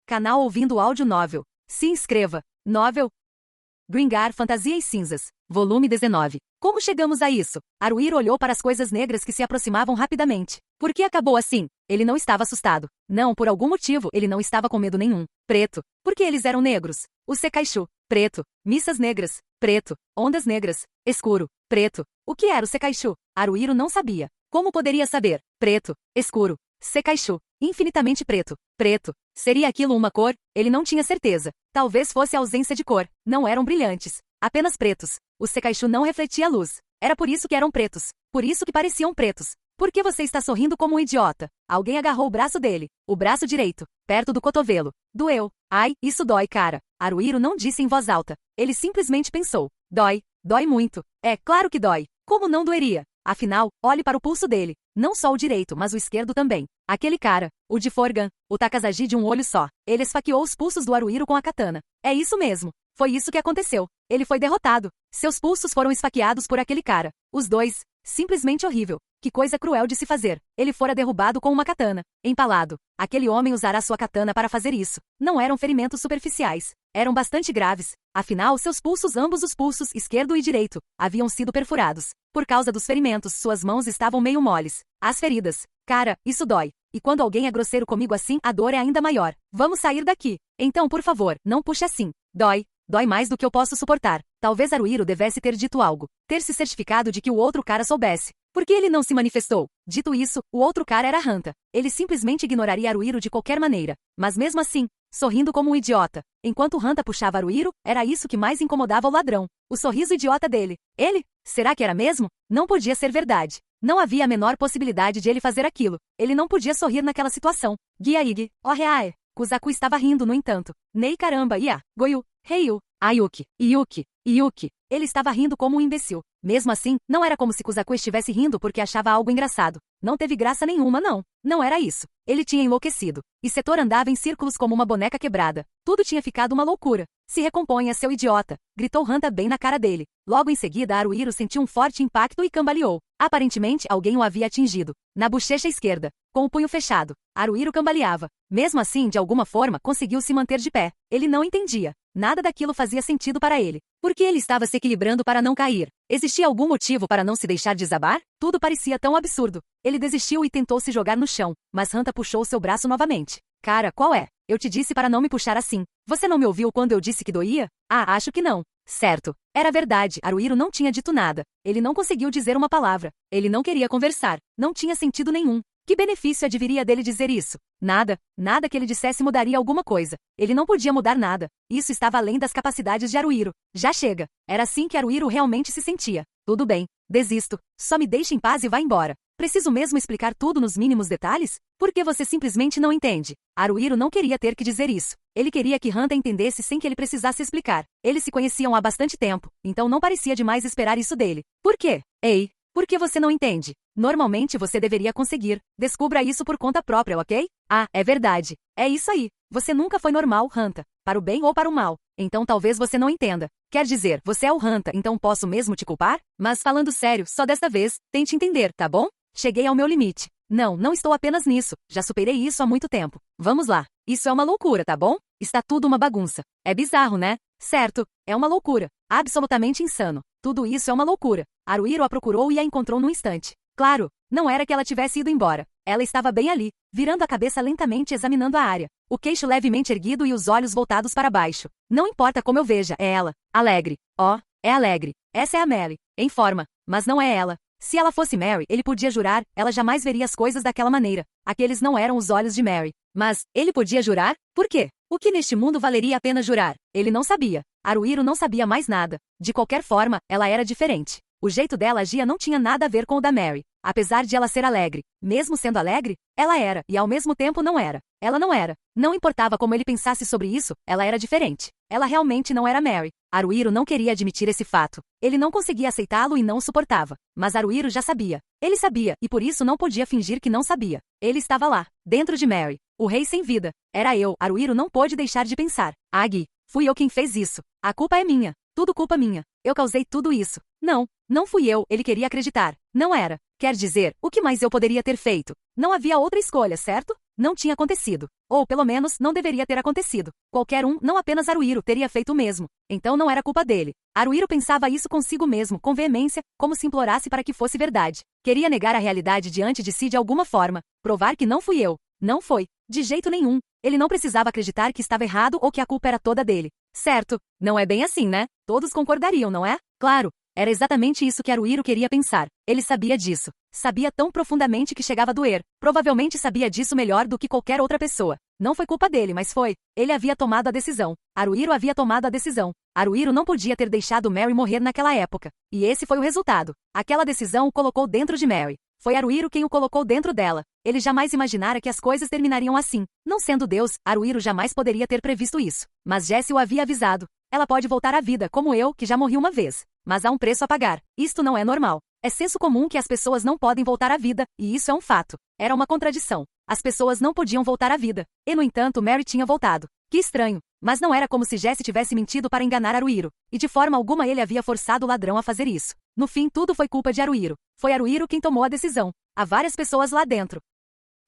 Canal Ouvindo Áudio Novel. Se inscreva. Novel Gringar Fantasias Cinzas. Volume 19. Como chegamos a isso? Haruhiro olhou para as coisas negras que se aproximavam rapidamente. Por que acabou assim? Ele não estava assustado. Não, por algum motivo, ele não estava com medo nenhum. Preto. Porque eles eram negros. O Sekaishu. Preto. Missas negras. Preto. Ondas negras. Escuro. Preto. O que era o Sekaishu? Haruhiro não sabia. Como poderia saber? Preto. Escuro. Sekaishu. Infinitamente preto. Preto. Seria aquilo uma cor? Ele não tinha certeza. Talvez fosse a ausência de cor. Não eram brilhantes. Apenas pretos. O Sekaishu não refletia a luz. Era por isso que eram pretos. Por isso que pareciam pretos. Por que você está sorrindo como um idiota? Alguém agarrou o braço dele. O braço direito. Perto do cotovelo. Doeu. Ai, isso dói, cara. Haruhiro não disse em voz alta. Ele simplesmente pensou. Dói. Dói muito. É, claro que dói. Como não doeria? Afinal, olhe para o pulso dele. Não só o direito, mas o esquerdo também. Aquele cara, o de Forgan, o Takasaji de um olho só. Ele esfaqueou os pulsos do Haruhiro com a katana. É isso mesmo. Foi isso que aconteceu. Ele foi derrotado. Seus pulsos foram esfaqueados por aquele cara. Os dois. Simplesmente horrível. Que coisa cruel de se fazer. Ele fora derrubado com uma katana. Empalado. Aquele homem usará sua katana para fazer isso. Não eram ferimentos superficiais. Eram bastante graves. Afinal, seus pulsos, ambos os pulsos, esquerdo e direito, haviam sido perfurados. Por causa dos ferimentos, suas mãos estavam meio moles. As feridas. Cara, isso dói. E quando alguém é grosseiro comigo assim, a dor é ainda maior. Vamos sair daqui. Então, por favor, não puxe assim. Dói. Dói mais do que eu posso suportar. Talvez Haruhiro devesse ter dito algo. Ter se certificado de que o outro cara soubesse. Por que ele não se manifestou? Dito isso, o outro cara era Hanta. Ele simplesmente ignoraria Haruhiro de qualquer maneira. Mas mesmo assim, sorrindo como um idiota. Enquanto Hanta puxava Haruhiro, era isso que mais incomodava o ladrão. O sorriso idiota dele. Ele? Será que era mesmo? Não podia ser verdade. Não havia a menor possibilidade de ele fazer aquilo. Ele não podia sorrir naquela situação. Gyaigi, Oreae. Kuzaku estava rindo, no entanto. Nei caramba, ia, Goyu, Heiyu, Ayuki, Yuki, Yuki. Ele estava rindo como um imbecil. Mesmo assim, não era como se Kuzaku estivesse rindo porque achava algo engraçado. Não teve graça nenhuma, não. Não era isso. Ele tinha enlouquecido. E Setor andava em círculos como uma boneca quebrada. Tudo tinha ficado uma loucura. Se recomponha, seu idiota, gritou Hanta bem na cara dele. Logo em seguida, Haruhiro sentiu um forte impacto e cambaleou. Aparentemente, alguém o havia atingido. Na bochecha esquerda. Com o punho fechado. Haruhiro cambaleava. Mesmo assim, de alguma forma, conseguiu se manter de pé. Ele não entendia. Nada daquilo fazia sentido para ele. Por que ele estava se equilibrando para não cair? Existia algum motivo para não se deixar desabar? Tudo parecia tão absurdo. Ele desistiu e tentou se jogar no chão, mas Hanta puxou seu braço novamente. Cara, qual é? Eu te disse para não me puxar assim. Você não me ouviu quando eu disse que doía? Ah, acho que não. Certo. Era verdade, Haruhiro não tinha dito nada. Ele não conseguiu dizer uma palavra. Ele não queria conversar. Não tinha sentido nenhum. Que benefício adviria dele dizer isso? Nada. Nada que ele dissesse mudaria alguma coisa. Ele não podia mudar nada. Isso estava além das capacidades de Haruhiro. Já chega. Era assim que Haruhiro realmente se sentia. Tudo bem. Desisto. Só me deixe em paz e vá embora. Preciso mesmo explicar tudo nos mínimos detalhes? Por que você simplesmente não entende? Haruhiro não queria ter que dizer isso. Ele queria que Hanta entendesse sem que ele precisasse explicar. Eles se conheciam há bastante tempo, então não parecia demais esperar isso dele. Por quê? Ei, por que você não entende? Normalmente você deveria conseguir. Descubra isso por conta própria, ok? Ah, é verdade. É isso aí. Você nunca foi normal, Hanta. Para o bem ou para o mal. Então talvez você não entenda. Quer dizer, você é o Hanta, então posso mesmo te culpar? Mas falando sério, só desta vez, tente entender, tá bom? Cheguei ao meu limite. Não, não estou apenas nisso. Já superei isso há muito tempo. Vamos lá. Isso é uma loucura, tá bom? Está tudo uma bagunça. É bizarro, né? Certo. É uma loucura. Absolutamente insano. Tudo isso é uma loucura. Haruhiro a procurou e a encontrou num instante. Claro, não era que ela tivesse ido embora. Ela estava bem ali, virando a cabeça lentamente examinando a área. O queixo levemente erguido e os olhos voltados para baixo. Não importa como eu veja, é ela. Alegre. Oh, é alegre. Essa é a Mary. Em forma. Mas não é ela. Se ela fosse Mary, ele podia jurar, ela jamais veria as coisas daquela maneira. Aqueles não eram os olhos de Mary. Mas, ele podia jurar? Por quê? O que neste mundo valeria a pena jurar? Ele não sabia. Haruhiro não sabia mais nada. De qualquer forma, ela era diferente. O jeito dela agia não tinha nada a ver com o da Mary. Apesar de ela ser alegre, mesmo sendo alegre, ela era, e ao mesmo tempo não era. Ela não era. Não importava como ele pensasse sobre isso, ela era diferente. Ela realmente não era Mary. Haruhiro não queria admitir esse fato. Ele não conseguia aceitá-lo e não o suportava. Mas Haruhiro já sabia. Ele sabia, e por isso não podia fingir que não sabia. Ele estava lá, dentro de Mary. O rei sem vida. Era eu. Haruhiro não pôde deixar de pensar. Agi, fui eu quem fez isso. A culpa é minha. Tudo culpa minha. Eu causei tudo isso. Não, não fui eu, ele queria acreditar. Não era. Quer dizer, o que mais eu poderia ter feito? Não havia outra escolha, certo? não tinha acontecido. Ou, pelo menos, não deveria ter acontecido. Qualquer um, não apenas Haruhiro, teria feito o mesmo. Então não era culpa dele. Haruhiro pensava isso consigo mesmo, com veemência, como se implorasse para que fosse verdade. Queria negar a realidade diante de si de alguma forma. Provar que não fui eu. Não foi. De jeito nenhum. Ele não precisava acreditar que estava errado ou que a culpa era toda dele. Certo. Não é bem assim, né? Todos concordariam, não é? Claro. Era exatamente isso que Haruhiro queria pensar. Ele sabia disso. Sabia tão profundamente que chegava a doer. Provavelmente sabia disso melhor do que qualquer outra pessoa. Não foi culpa dele, mas foi. Ele havia tomado a decisão. Haruhiro havia tomado a decisão. Haruhiro não podia ter deixado Mary morrer naquela época. E esse foi o resultado. Aquela decisão o colocou dentro de Mary. Foi Haruhiro quem o colocou dentro dela. Ele jamais imaginara que as coisas terminariam assim. Não sendo Deus, Haruhiro jamais poderia ter previsto isso. Mas Jessie o havia avisado. Ela pode voltar à vida, como eu, que já morri uma vez. Mas há um preço a pagar. Isto não é normal. É senso comum que as pessoas não podem voltar à vida, e isso é um fato. Era uma contradição. As pessoas não podiam voltar à vida. E, no entanto, Mary tinha voltado. Que estranho. Mas não era como se Jessie tivesse mentido para enganar Haruhiro. E de forma alguma ele havia forçado o ladrão a fazer isso. No fim, tudo foi culpa de Haruhiro. Foi Haruhiro quem tomou a decisão. Há várias pessoas lá dentro.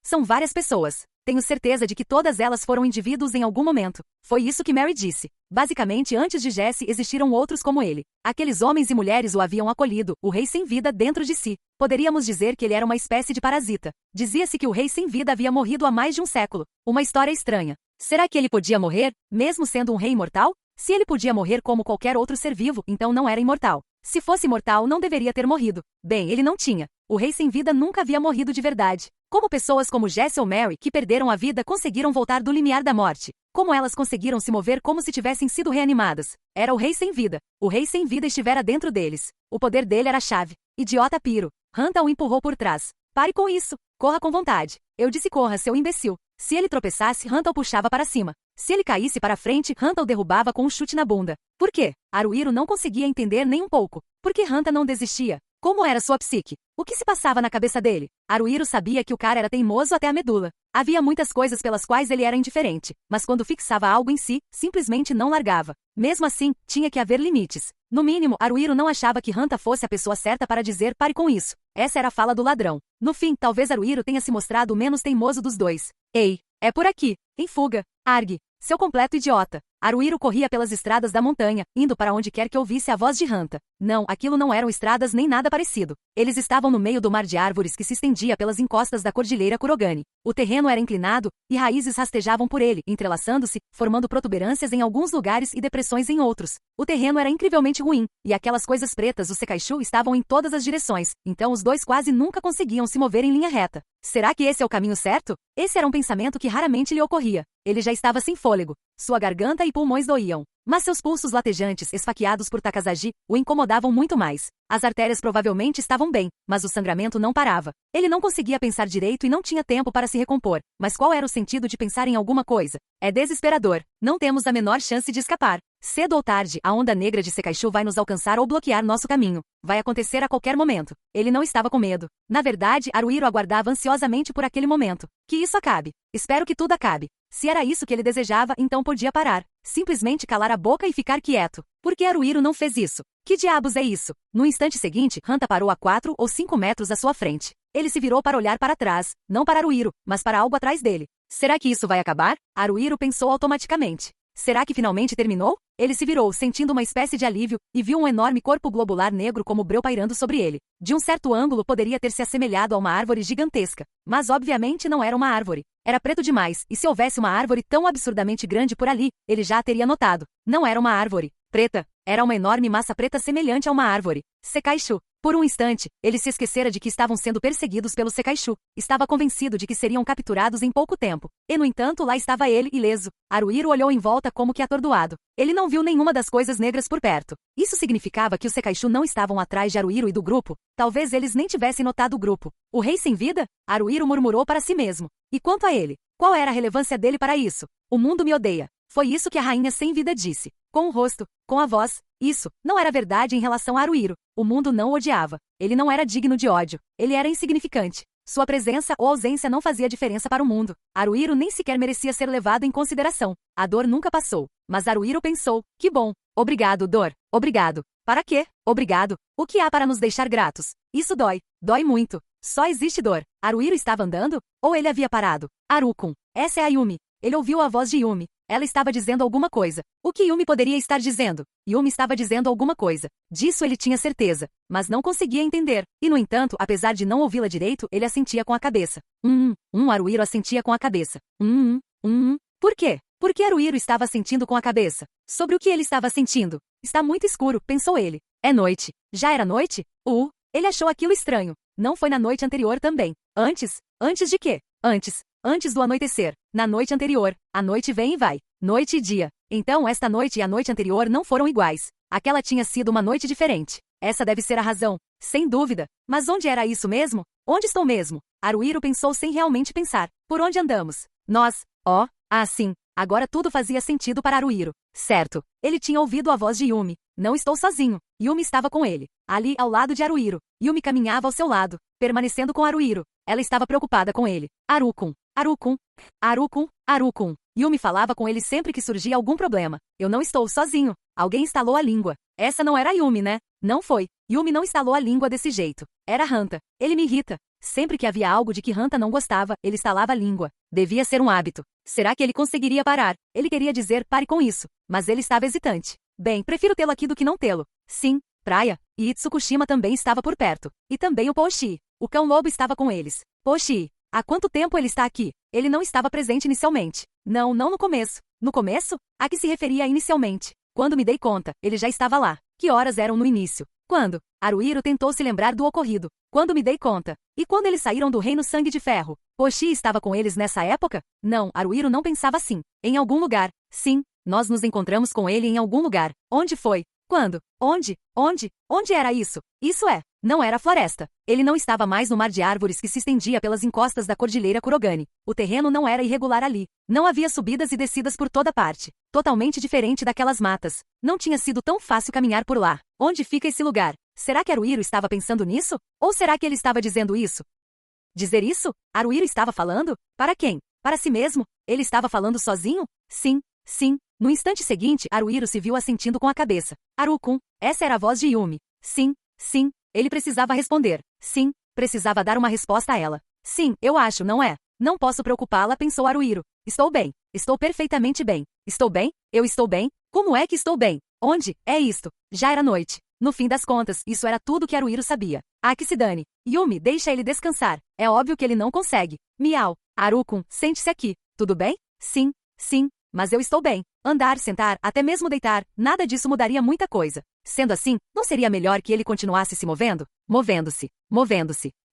São várias pessoas. Tenho certeza de que todas elas foram indivíduos em algum momento. Foi isso que Mary disse. Basicamente, antes de Jessie existiram outros como ele. Aqueles homens e mulheres o haviam acolhido, o rei sem vida dentro de si. Poderíamos dizer que ele era uma espécie de parasita. Dizia-se que o rei sem vida havia morrido há mais de um século. Uma história estranha. Será que ele podia morrer, mesmo sendo um rei imortal? Se ele podia morrer como qualquer outro ser vivo, então não era imortal. Se fosse imortal, não deveria ter morrido. Bem, ele não tinha. O rei sem vida nunca havia morrido de verdade. Como pessoas como Jessie ou Mary, que perderam a vida, conseguiram voltar do limiar da morte? Como elas conseguiram se mover como se tivessem sido reanimadas? Era o rei sem vida. O rei sem vida estivera dentro deles. O poder dele era a chave. Idiota Piro. Hanta o empurrou por trás. Pare com isso. Corra com vontade. Eu disse corra, seu imbecil. Se ele tropeçasse, Hanta o puxava para cima. Se ele caísse para frente, Hanta o derrubava com um chute na bunda. Por quê? Haruhiro não conseguia entender nem um pouco. Por que Hanta não desistia? Como era sua psique? O que se passava na cabeça dele? Haruhiro sabia que o cara era teimoso até a medula. Havia muitas coisas pelas quais ele era indiferente, mas quando fixava algo em si, simplesmente não largava. Mesmo assim, tinha que haver limites. No mínimo, Haruhiro não achava que Hanta fosse a pessoa certa para dizer pare com isso. Essa era a fala do ladrão. No fim, talvez Haruhiro tenha se mostrado o menos teimoso dos dois. Ei, é por aqui. Em fuga. Argue. Seu completo idiota. Haruhiro corria pelas estradas da montanha, indo para onde quer que ouvisse a voz de Hanta. Não, aquilo não eram estradas nem nada parecido. Eles estavam no meio do mar de árvores que se estendia pelas encostas da cordilheira Kurogane. O terreno era inclinado, e raízes rastejavam por ele, entrelaçando-se, formando protuberâncias em alguns lugares e depressões em outros. O terreno era incrivelmente ruim, e aquelas coisas pretas, os Sekaishu, estavam em todas as direções, então os dois quase nunca conseguiam se mover em linha reta. Será que esse é o caminho certo? Esse era um pensamento que raramente lhe ocorria. Ele já estava sem fôlego. Sua garganta e pulmões doíam. Mas seus pulsos latejantes, esfaqueados por Takasaji, o incomodavam muito mais. As artérias provavelmente estavam bem, mas o sangramento não parava. Ele não conseguia pensar direito e não tinha tempo para se recompor. Mas qual era o sentido de pensar em alguma coisa? É desesperador. Não temos a menor chance de escapar. Cedo ou tarde, a onda negra de Sekaishu vai nos alcançar ou bloquear nosso caminho. Vai acontecer a qualquer momento. Ele não estava com medo. Na verdade, Haruhiro aguardava ansiosamente por aquele momento. Que isso acabe. Espero que tudo acabe. Se era isso que ele desejava, então podia parar. Simplesmente calar a boca e ficar quieto. Por que Haruhiro não fez isso? Que diabos é isso? No instante seguinte, Hanta parou a 4 ou 5 metros à sua frente. Ele se virou para olhar para trás, não para Haruhiro, mas para algo atrás dele. Será que isso vai acabar? Haruhiro pensou automaticamente. Será que finalmente terminou? Ele se virou, sentindo uma espécie de alívio, e viu um enorme corpo globular negro como breu pairando sobre ele. De um certo ângulo poderia ter se assemelhado a uma árvore gigantesca, mas obviamente não era uma árvore. Era preto demais, e se houvesse uma árvore tão absurdamente grande por ali, ele já a teria notado. Não era uma árvore preta, era uma enorme massa preta semelhante a uma árvore. Sekaishu. Por um instante, ele se esquecera de que estavam sendo perseguidos pelo Sekaishu. Estava convencido de que seriam capturados em pouco tempo. E, no entanto, lá estava ele, ileso. Haruhiro olhou em volta como que atordoado. Ele não viu nenhuma das coisas negras por perto. Isso significava que os Sekaishu não estavam atrás de Haruhiro e do grupo. Talvez eles nem tivessem notado o grupo. O rei sem vida? Haruhiro murmurou para si mesmo. E quanto a ele? Qual era a relevância dele para isso? O mundo me odeia. Foi isso que a rainha sem vida disse. Com o rosto, com a voz. Isso não era verdade em relação a Haruhiro. O mundo não o odiava. Ele não era digno de ódio. Ele era insignificante. Sua presença ou ausência não fazia diferença para o mundo. Haruhiro nem sequer merecia ser levado em consideração. A dor nunca passou. Mas Haruhiro pensou, que bom. Obrigado, dor. Obrigado. Para quê? Obrigado. O que há para nos deixar gratos? Isso dói. Dói muito. Só existe dor. Haruhiro estava andando? Ou ele havia parado? Haru-kun. Essa é a Yumi. Ele ouviu a voz de Yumi. Ela estava dizendo alguma coisa. O que Yumi poderia estar dizendo? Yumi estava dizendo alguma coisa. Disso ele tinha certeza, mas não conseguia entender. E no entanto, apesar de não ouvi-la direito, ele assentia com a cabeça. Haruhiro assentia com a cabeça. Por quê? Por que Haruhiro estava assentindo com a cabeça? Sobre o que ele estava sentindo? Está muito escuro, pensou ele. É noite. Já era noite? Ele achou aquilo estranho. Não foi na noite anterior também. Antes? Antes de quê? Antes do anoitecer. Na noite anterior. A noite vem e vai. Noite e dia. Então esta noite e a noite anterior não foram iguais. Aquela tinha sido uma noite diferente. Essa deve ser a razão. Sem dúvida. Mas onde era isso mesmo? Onde estou mesmo? Haruhiro pensou sem realmente pensar. Por onde andamos? Nós. Sim. Agora tudo fazia sentido para Haruhiro. Certo. Ele tinha ouvido a voz de Yumi. Não estou sozinho. Yumi estava com ele. Ali, ao lado de Haruhiro. Yumi caminhava ao seu lado, permanecendo com Haruhiro. Ela estava preocupada com ele. Haru-kun. Haru-kun. Haru-kun. Haru-kun. Yumi falava com ele sempre que surgia algum problema. Eu não estou sozinho. Alguém estalou a língua. Essa não era Yumi, né? Não foi. Yumi não estalou a língua desse jeito. Era Hanta. Ele me irrita. Sempre que havia algo de que Hanta não gostava, ele estalava a língua. Devia ser um hábito. Será que ele conseguiria parar? Ele queria dizer pare com isso, mas ele estava hesitante. Bem, prefiro tê-lo aqui do que não tê-lo. Sim, praia. E Itsukushima também estava por perto. E também o Poshi. O cão-lobo estava com eles. Poshi. Há quanto tempo ele está aqui? Ele não estava presente inicialmente. Não no começo. No começo? A que se referia inicialmente? Quando me dei conta, ele já estava lá. Que horas eram no início? Quando? Haruhiro tentou se lembrar do ocorrido. Quando me dei conta. E quando eles saíram do Reino Sangue de Ferro? Poshi estava com eles nessa época? Não, Haruhiro não pensava assim. Em algum lugar. Sim, nós nos encontramos com ele em algum lugar. Onde foi? Quando? Onde? Onde era isso? Isso é. Não era a floresta. Ele não estava mais no mar de árvores que se estendia pelas encostas da Cordilheira Kurogane. O terreno não era irregular ali. Não havia subidas e descidas por toda parte. Totalmente diferente daquelas matas. Não tinha sido tão fácil caminhar por lá. Onde fica esse lugar? Será que Haruhiro estava pensando nisso? Ou será que ele estava dizendo isso? Dizer isso? Haruhiro estava falando? Para quem? Para si mesmo? Ele estava falando sozinho? Sim. No instante seguinte, Haruhiro se viu assentindo com a cabeça. Haru-kun. Essa era a voz de Yumi. Sim. Ele precisava responder. Sim. Precisava dar uma resposta a ela. Sim, eu acho, não é? Não posso preocupá-la, pensou Haruhiro. Estou bem. Estou perfeitamente bem. Estou bem? Eu estou bem? Como é que estou bem? Onde? É isto. Já era noite. No fim das contas, isso era tudo que Haruhiro sabia. Que se dane. Yumi, deixa ele descansar. É óbvio que ele não consegue. Miau. Haru-kun, sente-se aqui. Tudo bem? Sim. Mas eu estou bem. Andar, sentar, até mesmo deitar, nada disso mudaria muita coisa. Sendo assim, não seria melhor que ele continuasse se movendo? Movendo-se.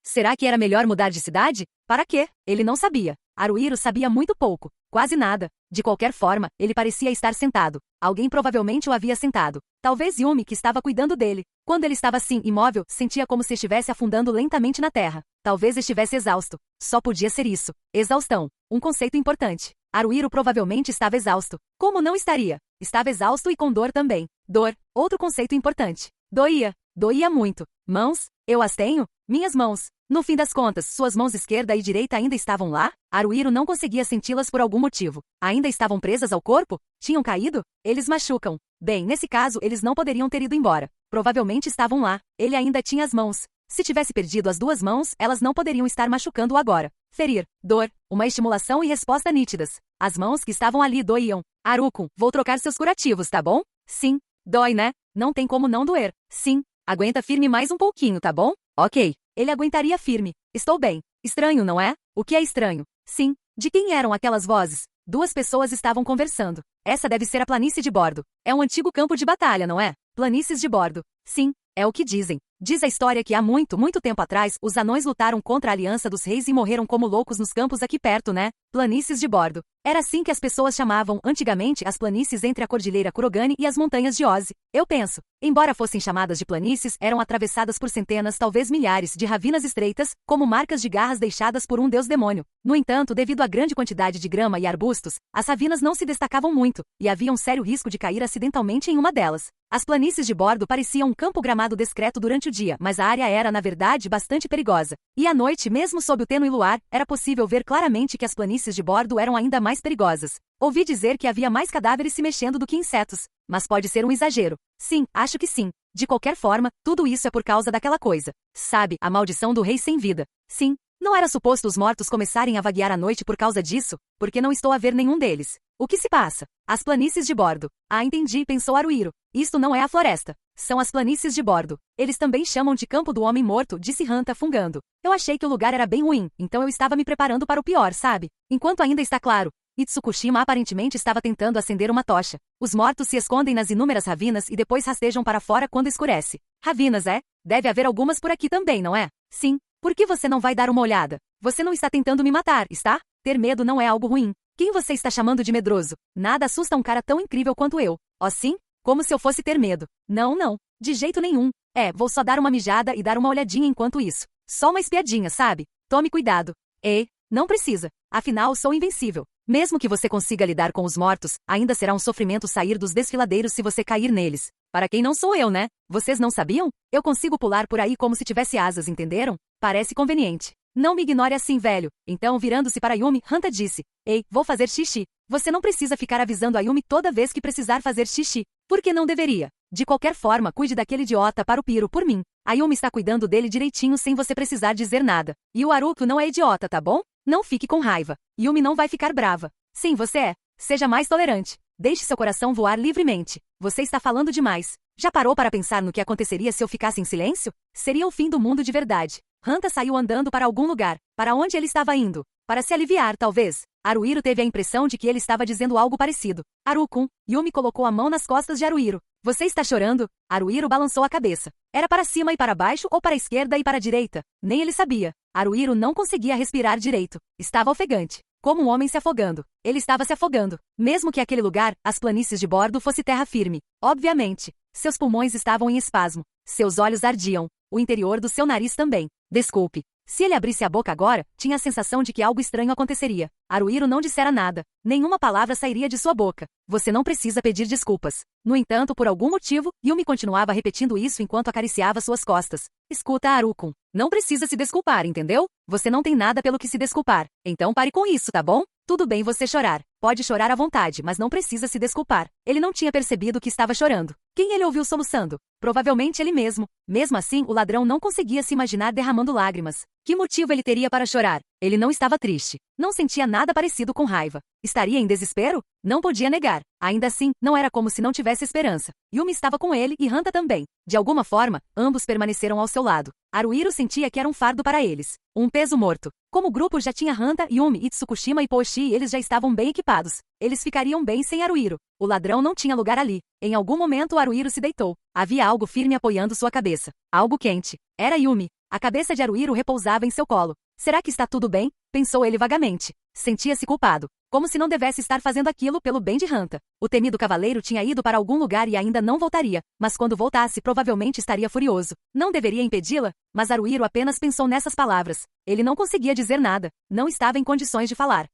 Será que era melhor mudar de cidade? Para quê? Ele não sabia. Haruhiro sabia muito pouco. Quase nada. De qualquer forma, ele parecia estar sentado. Alguém provavelmente o havia sentado. Talvez Yumi, que estava cuidando dele. Quando ele estava assim, imóvel, sentia como se estivesse afundando lentamente na terra. Talvez estivesse exausto. Só podia ser isso. Exaustão. Um conceito importante. Haruhiro provavelmente estava exausto. Como não estaria? Estava exausto e com dor também. Dor. Outro conceito importante. Doía muito. Mãos? Eu as tenho? Minhas mãos. No fim das contas, suas mãos esquerda e direita ainda estavam lá? Haruhiro não conseguia senti-las por algum motivo. Ainda estavam presas ao corpo? Tinham caído? Eles machucam. Bem, nesse caso, eles não poderiam ter ido embora. Provavelmente estavam lá. Ele ainda tinha as mãos. Se tivesse perdido as duas mãos, elas não poderiam estar machucando-o agora. Ferir. Dor. Uma estimulação e resposta nítidas. As mãos que estavam ali doíam. Haru-kun, vou trocar seus curativos, tá bom? Sim. Dói, né? Não tem como não doer. Sim. Aguenta firme mais um pouquinho, tá bom? Ok. Ele aguentaria firme. Estou bem. Estranho, não é? O que é estranho? Sim. De quem eram aquelas vozes? Duas pessoas estavam conversando. Essa deve ser a planície de bordo. É um antigo campo de batalha, não é? Planícies de bordo. Sim. É o que dizem. Diz a história que há muito tempo atrás, os anões lutaram contra a Aliança dos Reis e morreram como loucos nos campos aqui perto, né? Planícies de bordo. Era assim que as pessoas chamavam, antigamente, as planícies entre a Cordilheira Kurogane e as montanhas de Ozi. Eu penso, embora fossem chamadas de planícies, eram atravessadas por centenas, talvez milhares, de ravinas estreitas, como marcas de garras deixadas por um deus-demônio. No entanto, devido à grande quantidade de grama e arbustos, as ravinas não se destacavam muito, e havia um sério risco de cair acidentalmente em uma delas. As planícies de bordo pareciam um campo gramado discreto durante o dia, mas a área era, na verdade, bastante perigosa. E à noite, mesmo sob o tênue luar, era possível ver claramente que as planícies de bordo eram ainda mais perigosas. Ouvi dizer que havia mais cadáveres se mexendo do que insetos. Mas pode ser um exagero. Sim, acho que sim. De qualquer forma, tudo isso é por causa daquela coisa. Sabe, a maldição do rei sem vida. Sim, não era suposto os mortos começarem a vaguear à noite por causa disso, porque não estou a ver nenhum deles. O que se passa? As planícies de bordo. Ah, entendi, pensou Haruhiro. Isto não é a floresta. São as planícies de bordo. Eles também chamam de campo do homem morto, disse Hanta fungando. Eu achei que o lugar era bem ruim, então eu estava me preparando para o pior, sabe? Enquanto ainda está claro. Itsukushima aparentemente estava tentando acender uma tocha. Os mortos se escondem nas inúmeras ravinas e depois rastejam para fora quando escurece. Ravinas, é? Deve haver algumas por aqui também, não é? Sim. Por que você não vai dar uma olhada? Você não está tentando me matar, está? Ter medo não é algo ruim. Quem você está chamando de medroso? Nada assusta um cara tão incrível quanto eu. Oh sim? Como se eu fosse ter medo. Não, não. De jeito nenhum. Vou só dar uma mijada e dar uma olhadinha enquanto isso. Só uma espiadinha, sabe? Tome cuidado. Ei, não precisa. Afinal, sou invencível. Mesmo que você consiga lidar com os mortos, ainda será um sofrimento sair dos desfiladeiros se você cair neles. Para quem não sou eu, né? Vocês não sabiam? Eu consigo pular por aí como se tivesse asas, entenderam? Parece conveniente. Não me ignore assim, velho. Então, virando-se para Yumi, Hanta disse. Ei, vou fazer xixi. Você não precisa ficar avisando a Yumi toda vez que precisar fazer xixi. Por que não deveria? De qualquer forma, cuide daquele idiota para o Piro por mim. A Yumi está cuidando dele direitinho sem você precisar dizer nada. E o Haruko não é idiota, tá bom? Não fique com raiva. Yumi não vai ficar brava. Sim, você é. Seja mais tolerante. Deixe seu coração voar livremente. Você está falando demais. Já parou para pensar no que aconteceria se eu ficasse em silêncio? Seria o fim do mundo de verdade. Hanta saiu andando para algum lugar. Para onde ele estava indo? Para se aliviar, talvez. Haruhiro teve a impressão de que ele estava dizendo algo parecido. Haru-kun, Yumi colocou a mão nas costas de Haruhiro. Você está chorando? Haruhiro balançou a cabeça. Era para cima e para baixo ou para a esquerda e para a direita? Nem ele sabia. Haruhiro não conseguia respirar direito. Estava ofegante. Como um homem se afogando. Ele estava se afogando. Mesmo que aquele lugar, as planícies de bordo, fosse terra firme. Obviamente. Seus pulmões estavam em espasmo. Seus olhos ardiam. O interior do seu nariz também. Desculpe. Se ele abrisse a boca agora, tinha a sensação de que algo estranho aconteceria. Haruhiro não dissera nada. Nenhuma palavra sairia de sua boca. Você não precisa pedir desculpas. No entanto, por algum motivo, Yumi continuava repetindo isso enquanto acariciava suas costas. Escuta, Haruko. Não precisa se desculpar, entendeu? Você não tem nada pelo que se desculpar. Então pare com isso, tá bom? Tudo bem você chorar. Pode chorar à vontade, mas não precisa se desculpar. Ele não tinha percebido que estava chorando. Quem ele ouviu soluçando? Provavelmente ele mesmo. Mesmo assim, o ladrão não conseguia se imaginar derramando lágrimas. Que motivo ele teria para chorar? Ele não estava triste. Não sentia nada parecido com raiva. Estaria em desespero? Não podia negar. Ainda assim, não era como se não tivesse esperança. Yumi estava com ele e Hanta também. De alguma forma, ambos permaneceram ao seu lado. Haruhiro sentia que era um fardo para eles. Um peso morto. Como o grupo já tinha Hanta, Yumi, Itsukushima e Poshi, eles já estavam bem equipados. Eles ficariam bem sem Haruhiro. O ladrão não tinha lugar ali. Em algum momento, Haruhiro se deitou. Havia algo firme apoiando sua cabeça. Algo quente. Era Yumi. A cabeça de Haruhiro repousava em seu colo. Será que está tudo bem? Pensou ele vagamente. Sentia-se culpado. Como se não devesse estar fazendo aquilo pelo bem de Hanta. O temido cavaleiro tinha ido para algum lugar e ainda não voltaria, mas quando voltasse provavelmente estaria furioso. Não deveria impedi-la? Mas Haruhiro apenas pensou nessas palavras. Ele não conseguia dizer nada. Não estava em condições de falar.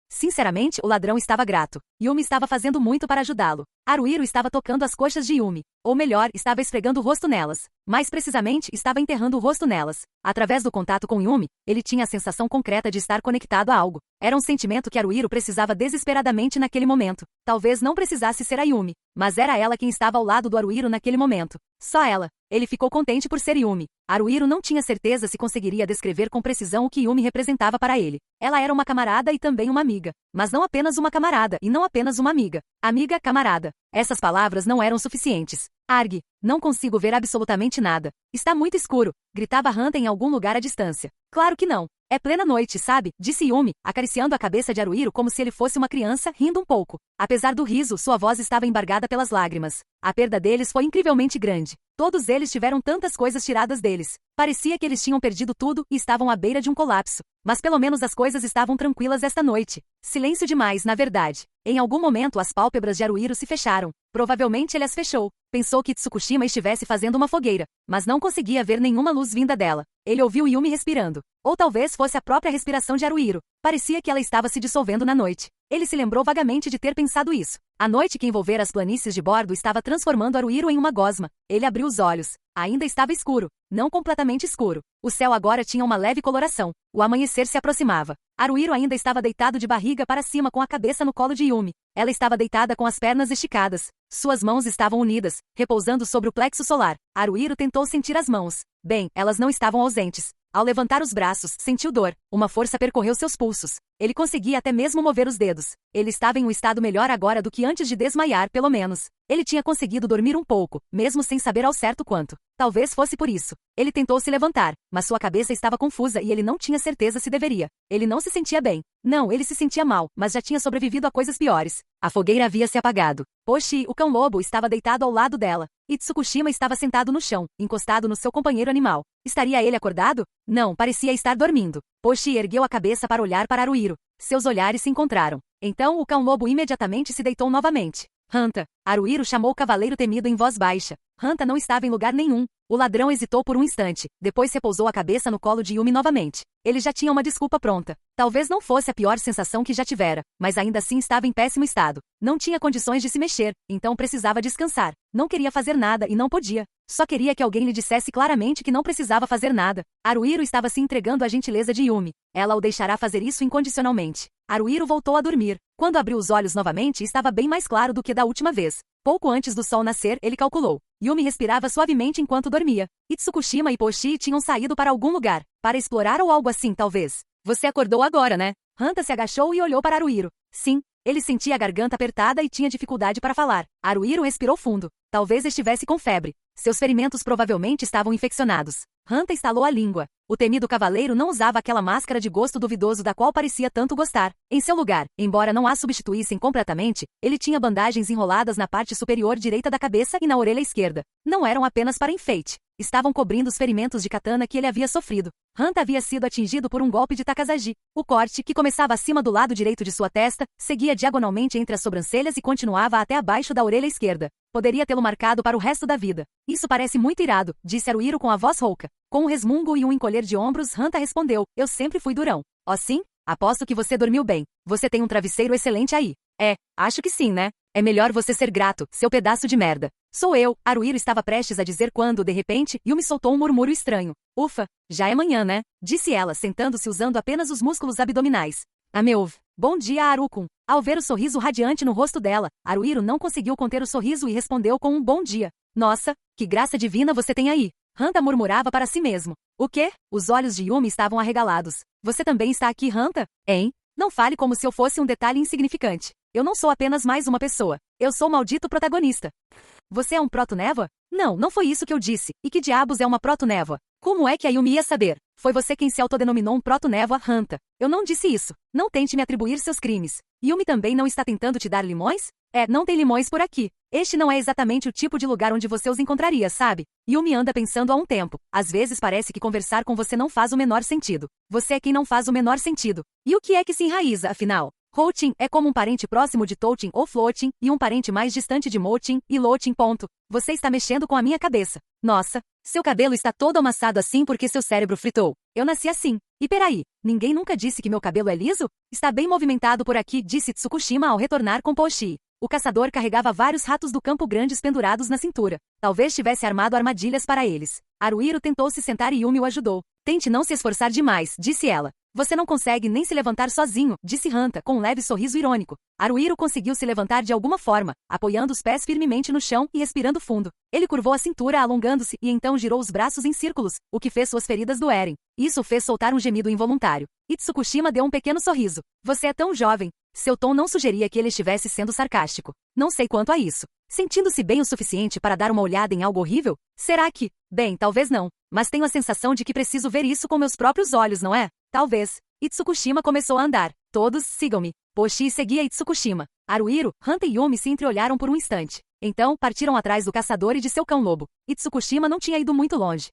Sinceramente, o ladrão estava grato. Yumi estava fazendo muito para ajudá-lo. Haruhiro estava tocando as coxas de Yumi. Ou melhor, estava esfregando o rosto nelas. Mais precisamente, estava enterrando o rosto nelas. Através do contato com Yumi, ele tinha a sensação concreta de estar conectado a algo. Era um sentimento que Haruhiro precisava desesperadamente naquele momento. Talvez não precisasse ser a Yumi, mas era ela quem estava ao lado do Haruhiro naquele momento. Só ela. Ele ficou contente por ser Yumi. Haruhiro não tinha certeza se conseguiria descrever com precisão o que Yumi representava para ele. Ela era uma camarada e também uma amiga. Mas não apenas uma camarada e não apenas uma amiga. Amiga, camarada. Essas palavras não eram suficientes. Argue, não consigo ver absolutamente nada. Está muito escuro, gritava Hanta em algum lugar à distância. Claro que não. É plena noite, sabe? Disse Yumi, acariciando a cabeça de Haruhiro como se ele fosse uma criança, rindo um pouco. Apesar do riso, sua voz estava embargada pelas lágrimas. A perda deles foi incrivelmente grande. Todos eles tiveram tantas coisas tiradas deles. Parecia que eles tinham perdido tudo e estavam à beira de um colapso. Mas pelo menos as coisas estavam tranquilas esta noite. Silêncio demais, na verdade. Em algum momento as pálpebras de Haruhiro se fecharam. Provavelmente ele as fechou. Pensou que Tsukushima estivesse fazendo uma fogueira, mas não conseguia ver nenhuma luz vinda dela. Ele ouviu Yumi respirando. Ou talvez fosse a própria respiração de Haruhiro. Parecia que ela estava se dissolvendo na noite. Ele se lembrou vagamente de ter pensado isso. A noite que envolvera as planícies de bordo estava transformando Haruhiro em uma gosma. Ele abriu os olhos. Ainda estava escuro, não completamente escuro. O céu agora tinha uma leve coloração. O amanhecer se aproximava. Haruhiro ainda estava deitado de barriga para cima com a cabeça no colo de Yumi. Ela estava deitada com as pernas esticadas. Suas mãos estavam unidas, repousando sobre o plexo solar. Haruhiro tentou sentir as mãos. Bem, elas não estavam ausentes. Ao levantar os braços, sentiu dor. Uma força percorreu seus pulsos. Ele conseguia até mesmo mover os dedos. Ele estava em um estado melhor agora do que antes de desmaiar, pelo menos. Ele tinha conseguido dormir um pouco, mesmo sem saber ao certo quanto. Talvez fosse por isso. Ele tentou se levantar, mas sua cabeça estava confusa e ele não tinha certeza se deveria. Ele não se sentia bem. Não, ele se sentia mal, mas já tinha sobrevivido a coisas piores. A fogueira havia se apagado. Poshi, o cão-lobo, estava deitado ao lado dela. E Tsukushima estava sentado no chão, encostado no seu companheiro animal. Estaria ele acordado? Não, parecia estar dormindo. Poshi ergueu a cabeça para olhar para Haruhiro. Seus olhares se encontraram. Então o cão-lobo imediatamente se deitou novamente. Hanta. Haruhiro chamou o cavaleiro temido em voz baixa. Hanta não estava em lugar nenhum. O ladrão hesitou por um instante, depois repousou a cabeça no colo de Yumi novamente. Ele já tinha uma desculpa pronta. Talvez não fosse a pior sensação que já tivera, mas ainda assim estava em péssimo estado. Não tinha condições de se mexer, então precisava descansar. Não queria fazer nada e não podia. Só queria que alguém lhe dissesse claramente que não precisava fazer nada. Haruhiro estava se entregando à gentileza de Yumi. Ela o deixará fazer isso incondicionalmente. Haruhiro voltou a dormir. Quando abriu os olhos novamente, estava bem mais claro do que da última vez. Pouco antes do sol nascer, ele calculou. Yumi respirava suavemente enquanto dormia. Tsukushima e Poshi tinham saído para algum lugar. Para explorar ou algo assim, talvez. Você acordou agora, né? Hanta se agachou e olhou para Haruhiro. Sim. Ele sentia a garganta apertada e tinha dificuldade para falar. Haruhiro respirou fundo. Talvez estivesse com febre. Seus ferimentos provavelmente estavam infeccionados. Hanta estalou a língua. O temido cavaleiro não usava aquela máscara de gosto duvidoso da qual parecia tanto gostar. Em seu lugar, embora não a substituíssem completamente, ele tinha bandagens enroladas na parte superior direita da cabeça e na orelha esquerda. Não eram apenas para enfeite. Estavam cobrindo os ferimentos de katana que ele havia sofrido. Hanta havia sido atingido por um golpe de Takazaji. O corte, que começava acima do lado direito de sua testa, seguia diagonalmente entre as sobrancelhas e continuava até abaixo da orelha esquerda. Poderia tê-lo marcado para o resto da vida. Isso parece muito irado, disse Haruhiro com a voz rouca. Com um resmungo e um encolher de ombros, Hanta respondeu, eu sempre fui durão. Oh sim? Aposto que você dormiu bem. Você tem um travesseiro excelente aí. É, acho que sim, né? É melhor você ser grato, seu pedaço de merda. Sou eu, Haruhiro estava prestes a dizer quando, de repente, Yumi soltou um murmúrio estranho. Ufa, já é manhã, né? Disse ela, sentando-se usando apenas os músculos abdominais. Ameuv. Bom dia, Harukun. Ao ver o sorriso radiante no rosto dela, Haruhiro não conseguiu conter o sorriso e respondeu com um bom dia. Nossa, que graça divina você tem aí. Hanta murmurava para si mesmo. O quê? Os olhos de Yumi estavam arregalados. Você também está aqui, Hanta? Hein? Não fale como se eu fosse um detalhe insignificante. Eu não sou apenas mais uma pessoa. Eu sou o maldito protagonista. Você é um proto-névoa? Não, não foi isso que eu disse. E que diabos é uma proto-névoa? Como é que a Yumi ia saber? Foi você quem se autodenominou um proto-névoa, Hanta. Eu não disse isso. Não tente me atribuir seus crimes. Yumi também não está tentando te dar limões? É, não tem limões por aqui. Este não é exatamente o tipo de lugar onde você os encontraria, sabe? Yumi anda pensando há um tempo. Às vezes parece que conversar com você não faz o menor sentido. Você é quem não faz o menor sentido. E o que é que se enraiza, afinal? Houchin é como um parente próximo de Touchin ou Floatin, e um parente mais distante de Mouchin e Louchin. Você está mexendo com a minha cabeça. Nossa, seu cabelo está todo amassado assim porque seu cérebro fritou. Eu nasci assim. E peraí, ninguém nunca disse que meu cabelo é liso? Está bem movimentado por aqui, disse Tsukushima ao retornar com Poshi. O caçador carregava vários ratos do campo grandes pendurados na cintura. Talvez tivesse armado armadilhas para eles. Haruhiro tentou se sentar e Yumi o ajudou. Tente não se esforçar demais, disse ela. Você não consegue nem se levantar sozinho, disse Hanta com um leve sorriso irônico. Haruhiro conseguiu se levantar de alguma forma, apoiando os pés firmemente no chão e respirando fundo. Ele curvou a cintura alongando-se e então girou os braços em círculos, o que fez suas feridas doerem. Isso fez soltar um gemido involuntário. Tsukushima deu um pequeno sorriso. Você é tão jovem. Seu tom não sugeria que ele estivesse sendo sarcástico. Não sei quanto a isso. Sentindo-se bem o suficiente para dar uma olhada em algo horrível? Será que? Bem, talvez não. Mas tenho a sensação de que preciso ver isso com meus próprios olhos, não é? Talvez. Tsukushima começou a andar. Todos, sigam-me. Poshi seguia Tsukushima. Haruhiro, Hanta e Yumi se entreolharam por um instante. Então, partiram atrás do caçador e de seu cão-lobo. Tsukushima não tinha ido muito longe.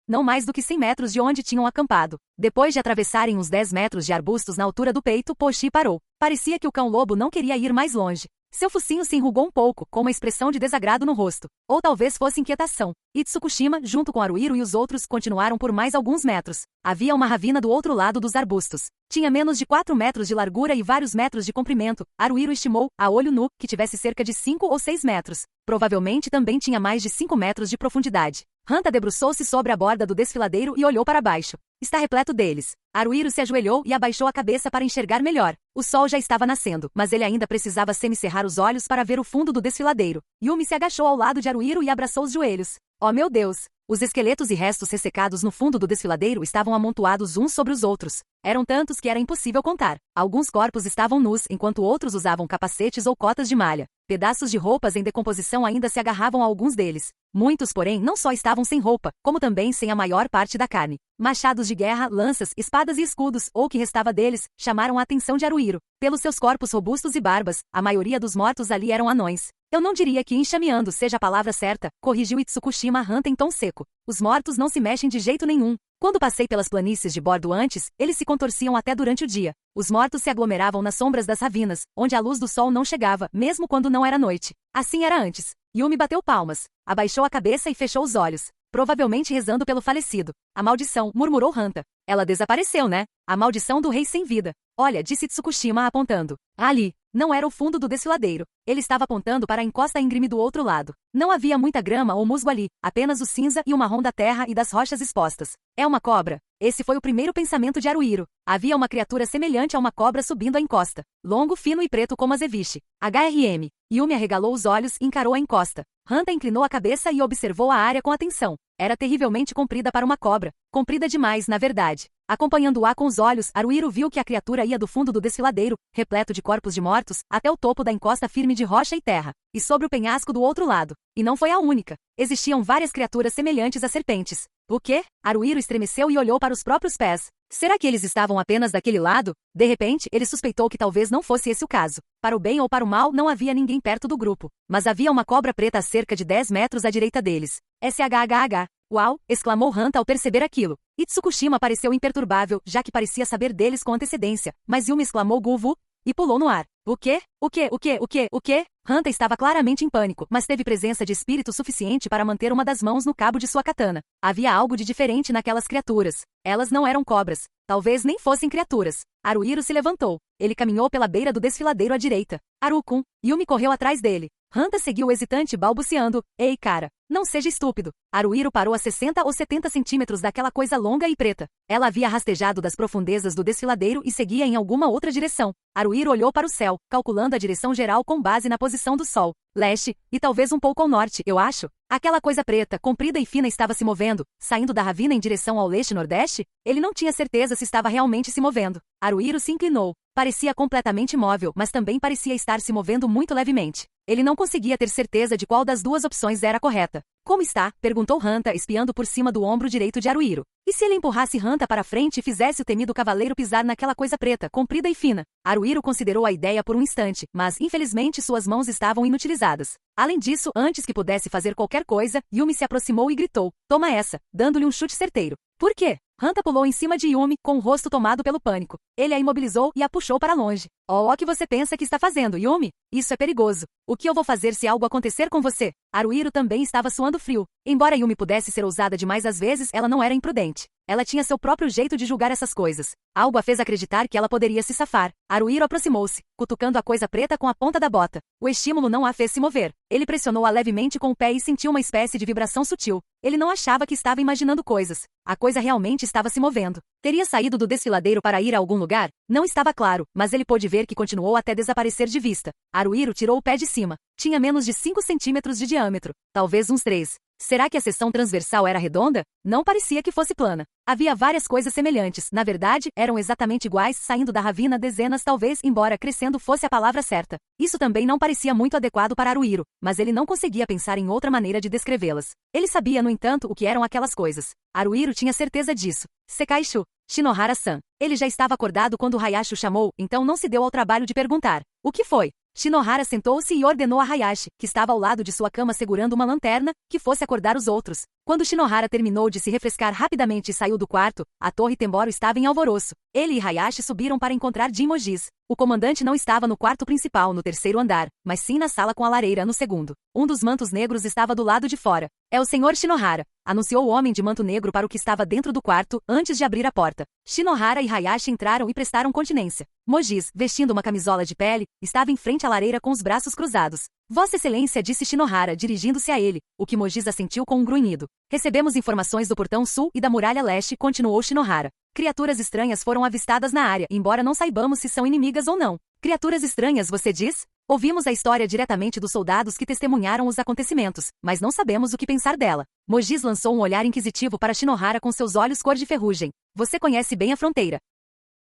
Não mais do que 100 metros de onde tinham acampado. Depois de atravessarem uns 10 metros de arbustos na altura do peito, Poshi parou. Parecia que o cão-lobo não queria ir mais longe. Seu focinho se enrugou um pouco, com uma expressão de desagrado no rosto. Ou talvez fosse inquietação. E Tsukushima, junto com Haruhiro e os outros, continuaram por mais alguns metros. Havia uma ravina do outro lado dos arbustos. Tinha menos de 4 metros de largura e vários metros de comprimento. Haruhiro estimou, a olho nu, que tivesse cerca de 5 ou 6 metros. Provavelmente também tinha mais de 5 metros de profundidade. Hanta debruçou-se sobre a borda do desfiladeiro e olhou para baixo. Está repleto deles. Haruhiro se ajoelhou e abaixou a cabeça para enxergar melhor. O sol já estava nascendo, mas ele ainda precisava semicerrar os olhos para ver o fundo do desfiladeiro. Yumi se agachou ao lado de Haruhiro e abraçou os joelhos. Oh meu Deus! Os esqueletos e restos ressecados no fundo do desfiladeiro estavam amontoados uns sobre os outros. Eram tantos que era impossível contar. Alguns corpos estavam nus, enquanto outros usavam capacetes ou cotas de malha. Pedaços de roupas em decomposição ainda se agarravam a alguns deles. Muitos, porém, não só estavam sem roupa, como também sem a maior parte da carne. Machados de guerra, lanças, espadas e escudos, ou o que restava deles, chamaram a atenção de Haruhiro. Pelos seus corpos robustos e barbas, a maioria dos mortos ali eram anões. Eu não diria que enxameando seja a palavra certa, corrigiu Tsukushima Hanta em tom seco. Os mortos não se mexem de jeito nenhum. Quando passei pelas planícies de bordo antes, eles se contorciam até durante o dia. Os mortos se aglomeravam nas sombras das ravinas, onde a luz do sol não chegava, mesmo quando não era noite. Assim era antes. Yumi bateu palmas, abaixou a cabeça e fechou os olhos, provavelmente rezando pelo falecido. A maldição, murmurou Hanta. Ela desapareceu, né? A maldição do rei sem vida. Olha, disse Tsukushima apontando. Ali. Não era o fundo do desfiladeiro. Ele estava apontando para a encosta íngreme do outro lado. Não havia muita grama ou musgo ali, apenas o cinza e o marrom da terra e das rochas expostas. É uma cobra? Esse foi o primeiro pensamento de Haruhiro. Havia uma criatura semelhante a uma cobra subindo a encosta. Longo, fino e preto como azeviche. HRM. Yumi arregalou os olhos e encarou a encosta. Hanta inclinou a cabeça e observou a área com atenção. Era terrivelmente comprida para uma cobra. Comprida demais, na verdade. Acompanhando-a com os olhos, Haruhiro viu que a criatura ia do fundo do desfiladeiro, repleto de corpos de mortos, até o topo da encosta firme de rocha e terra, e sobre o penhasco do outro lado. E não foi a única. Existiam várias criaturas semelhantes a serpentes. O quê? Haruhiro estremeceu e olhou para os próprios pés. Será que eles estavam apenas daquele lado? De repente, ele suspeitou que talvez não fosse esse o caso. Para o bem ou para o mal, não havia ninguém perto do grupo. Mas havia uma cobra preta a cerca de 10 metros à direita deles. SHHH. Uau! Exclamou Hanta ao perceber aquilo. Tsukushima pareceu imperturbável, já que parecia saber deles com antecedência, mas Yumi exclamou Guvu e pulou no ar. O quê? O quê? O quê? O quê? O quê? Hanta estava claramente em pânico, mas teve presença de espírito suficiente para manter uma das mãos no cabo de sua katana. Havia algo de diferente naquelas criaturas. Elas não eram cobras. Talvez nem fossem criaturas. Haruhiro se levantou. Ele caminhou pela beira do desfiladeiro à direita. Haru-kun. Yumi correu atrás dele. Hanta seguiu hesitante balbuciando. Ei, cara. Não seja estúpido. Haruhiro parou a 60 ou 70 centímetros daquela coisa longa e preta. Ela havia rastejado das profundezas do desfiladeiro e seguia em alguma outra direção. Haruhiro olhou para o céu, calculando a direção geral com base na posição do sol. Leste, e talvez um pouco ao norte, eu acho. Aquela coisa preta, comprida e fina estava se movendo, saindo da ravina em direção ao leste-nordeste? Ele não tinha certeza se estava realmente se movendo. Haruhiro se inclinou. Parecia completamente imóvel, mas também parecia estar se movendo muito levemente. Ele não conseguia ter certeza de qual das duas opções era correta. Como está? Perguntou Hanta, espiando por cima do ombro direito de Haruhiro. E se ele empurrasse Hanta para frente e fizesse o temido cavaleiro pisar naquela coisa preta, comprida e fina? Haruhiro considerou a ideia por um instante, mas infelizmente suas mãos estavam inutilizadas. Além disso, antes que pudesse fazer qualquer coisa, Yumi se aproximou e gritou. Toma essa, dando-lhe um chute certeiro. Por quê? Hanta pulou em cima de Yumi, com o rosto tomado pelo pânico. Ele a imobilizou e a puxou para longe. Oh, o que você pensa que está fazendo, Yumi? Isso é perigoso. O que eu vou fazer se algo acontecer com você? Haruhiro também estava suando frio. Embora Yumi pudesse ser ousada demais às vezes, ela não era imprudente. Ela tinha seu próprio jeito de julgar essas coisas. Algo a fez acreditar que ela poderia se safar. Haruhiro aproximou-se, cutucando a coisa preta com a ponta da bota. O estímulo não a fez se mover. Ele pressionou-a levemente com o pé e sentiu uma espécie de vibração sutil. Ele não achava que estava imaginando coisas. A coisa realmente estava se movendo. Teria saído do desfiladeiro para ir a algum lugar? Não estava claro, mas ele pôde ver que continuou até desaparecer de vista. Haruhiro tirou o pé de cima. Tinha menos de 5 centímetros de diâmetro. Talvez uns 3. Será que a seção transversal era redonda? Não parecia que fosse plana. Havia várias coisas semelhantes, na verdade, eram exatamente iguais, saindo da ravina dezenas talvez, embora crescendo fosse a palavra certa. Isso também não parecia muito adequado para Haruhiro, mas ele não conseguia pensar em outra maneira de descrevê-las. Ele sabia, no entanto, o que eram aquelas coisas. Haruhiro tinha certeza disso. Sekaishu. Shinohara-san. Ele já estava acordado quando Hayashi o chamou, então não se deu ao trabalho de perguntar. O que foi? Shinohara sentou-se e ordenou a Hayashi, que estava ao lado de sua cama segurando uma lanterna, que fosse acordar os outros. Quando Shinohara terminou de se refrescar rapidamente e saiu do quarto, a Torre Temboro estava em alvoroço. Ele e Hayashi subiram para encontrar Jin Mojis. O comandante não estava no quarto principal no terceiro andar, mas sim na sala com a lareira no segundo. Um dos mantos negros estava do lado de fora. É o Sr. Shinohara, anunciou o homem de manto negro para o que estava dentro do quarto, antes de abrir a porta. Shinohara e Hayashi entraram e prestaram continência. Mojis, vestindo uma camisola de pele, estava em frente à lareira com os braços cruzados. Vossa Excelência, disse Shinohara, dirigindo-se a ele, o que Mojis assentiu com um grunhido. Recebemos informações do portão sul e da muralha leste, continuou Shinohara. Criaturas estranhas foram avistadas na área, embora não saibamos se são inimigas ou não. Criaturas estranhas, você diz? Ouvimos a história diretamente dos soldados que testemunharam os acontecimentos, mas não sabemos o que pensar dela. Mojis lançou um olhar inquisitivo para Shinohara com seus olhos cor de ferrugem. Você conhece bem a fronteira.